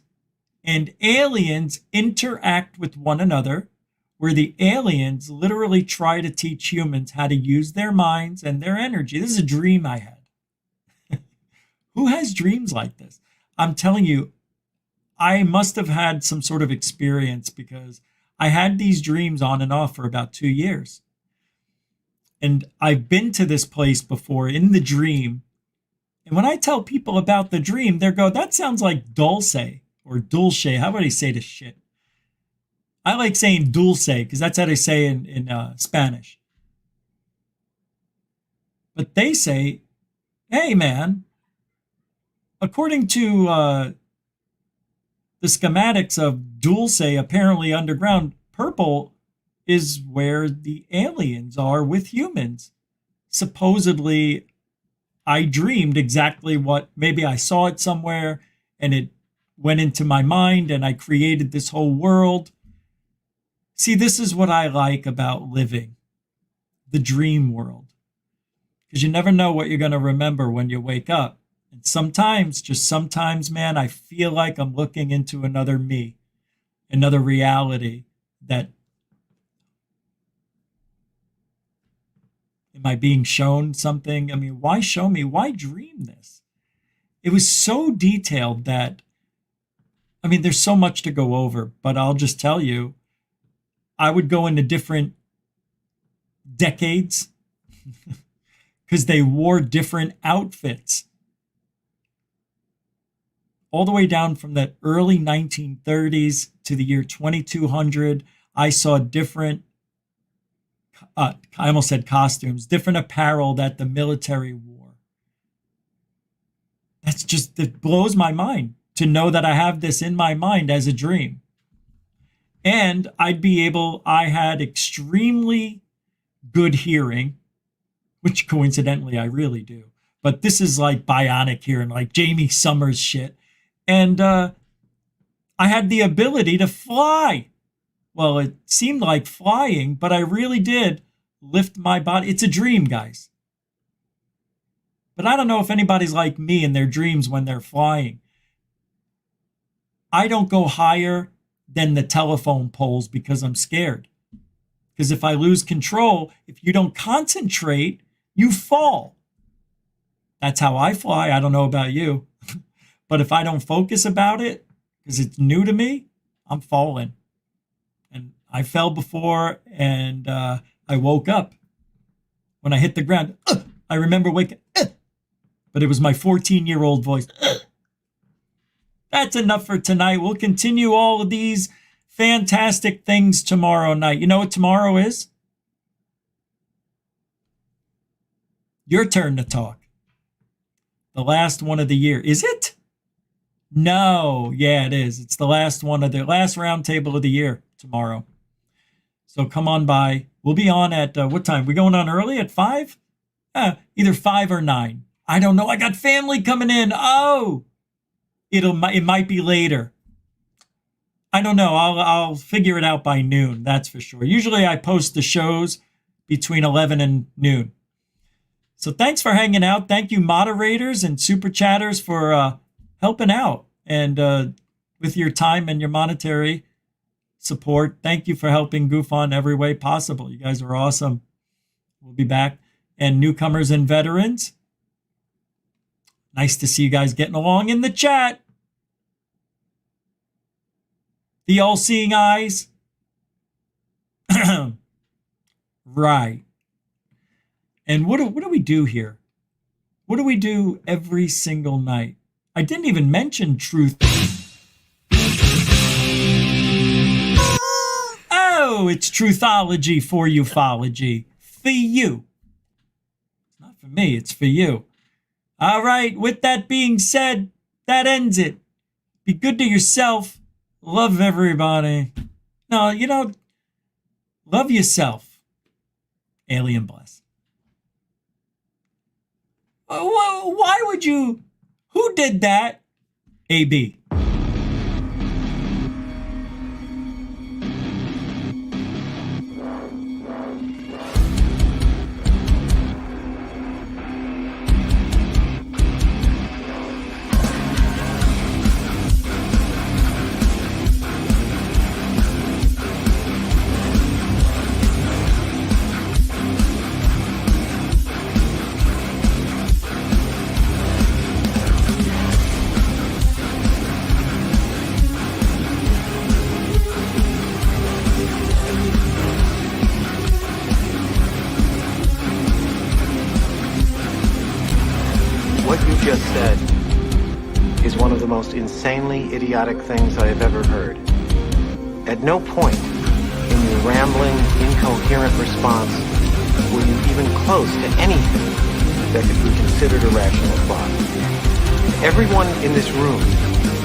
and aliens interact with one another, where the aliens literally try to teach humans how to use their minds and their energy. This is a dream I had. Who has dreams like this? I'm telling you, I must have had some sort of experience, because I had these dreams on and off for about 2 years. And I've been to this place before in the dream. And when I tell people about the dream, they go, that sounds like dulce or dulce. How would I say this shit? I like saying dulce because that's how they say in Spanish. But they say, hey, man, according to the schematics of dulce, apparently underground, purple is where the aliens are with humans. Supposedly, I dreamed exactly what, maybe I saw it somewhere and it went into my mind and I created this whole world. See, this is what I like about living, the dream world. Because you never know what you're going to remember when you wake up. And sometimes, just sometimes, man, I feel like I'm looking into another me, another reality that, am I being shown something? I mean, why show me? Why dream this? It was so detailed that, I mean, there's so much to go over, but I'll just tell you, I would go into different decades because they wore different outfits. All the way down from the early 1930s to the year 2200, I saw different, I almost said costumes, different apparel that the military wore. That's just, it blows my mind to know that I have this in my mind as a dream. And I had extremely good hearing, which coincidentally I really do. But this is like bionic hearing, like Jamie Summers shit. And I had the ability to fly. Well, it seemed like flying, but I really did lift my body. It's a dream, guys. But I don't know if anybody's like me in their dreams when they're flying. I don't go higher than the telephone poles because I'm scared. Because if I lose control, if you don't concentrate, you fall. That's how I fly. I don't know about you. But if I don't focus about it, because it's new to me, I'm falling. And I fell before, and I woke up. When I hit the ground, I remember waking up. But it was my 14-year-old voice. That's enough for tonight. We'll continue all of these fantastic things tomorrow night. You know what tomorrow is? Your turn to talk. The last one of the year. Is it? No. Yeah, it is. It's the last one of the last round table of the year tomorrow. So come on by. We'll be on at what time? We going on early at 5? Either 5 or 9. I don't know. I got family coming in. Oh, it might be later. I don't know. I'll figure it out by noon. That's for sure. Usually I post the shows between 11 and noon. So thanks for hanging out. Thank you, moderators and super chatters, for helping out and with your time and your monetary support. Thank you for helping Goof On every way possible. You guys are awesome. We'll be back. And newcomers and veterans, nice to see you guys getting along in the chat. The all-seeing eyes. Right. And what do we do here? What do we do every single night? I didn't even mention truth. Oh, it's truthology for ufology. For you. It's not for me, it's for you. All right, with that being said, that ends it. Be good to yourself. Love everybody. No, love yourself. Alien bless. Why would you? Who did that? AB. What you just said is one of the most insanely idiotic things I have ever heard. At no point in your rambling, incoherent response were you even close to anything that could be considered a rational thought. Everyone in this room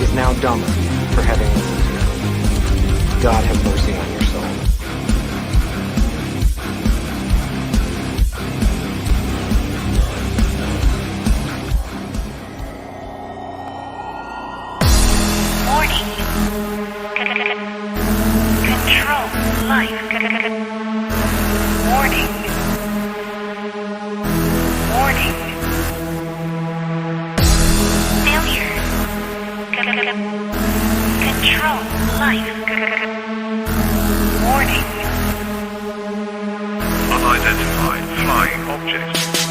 is now dumber for having listened to it. God have mercy on your soul. Warning. Control life. Warning. Warning. Failure. Control life. Warning. Unidentified flying object.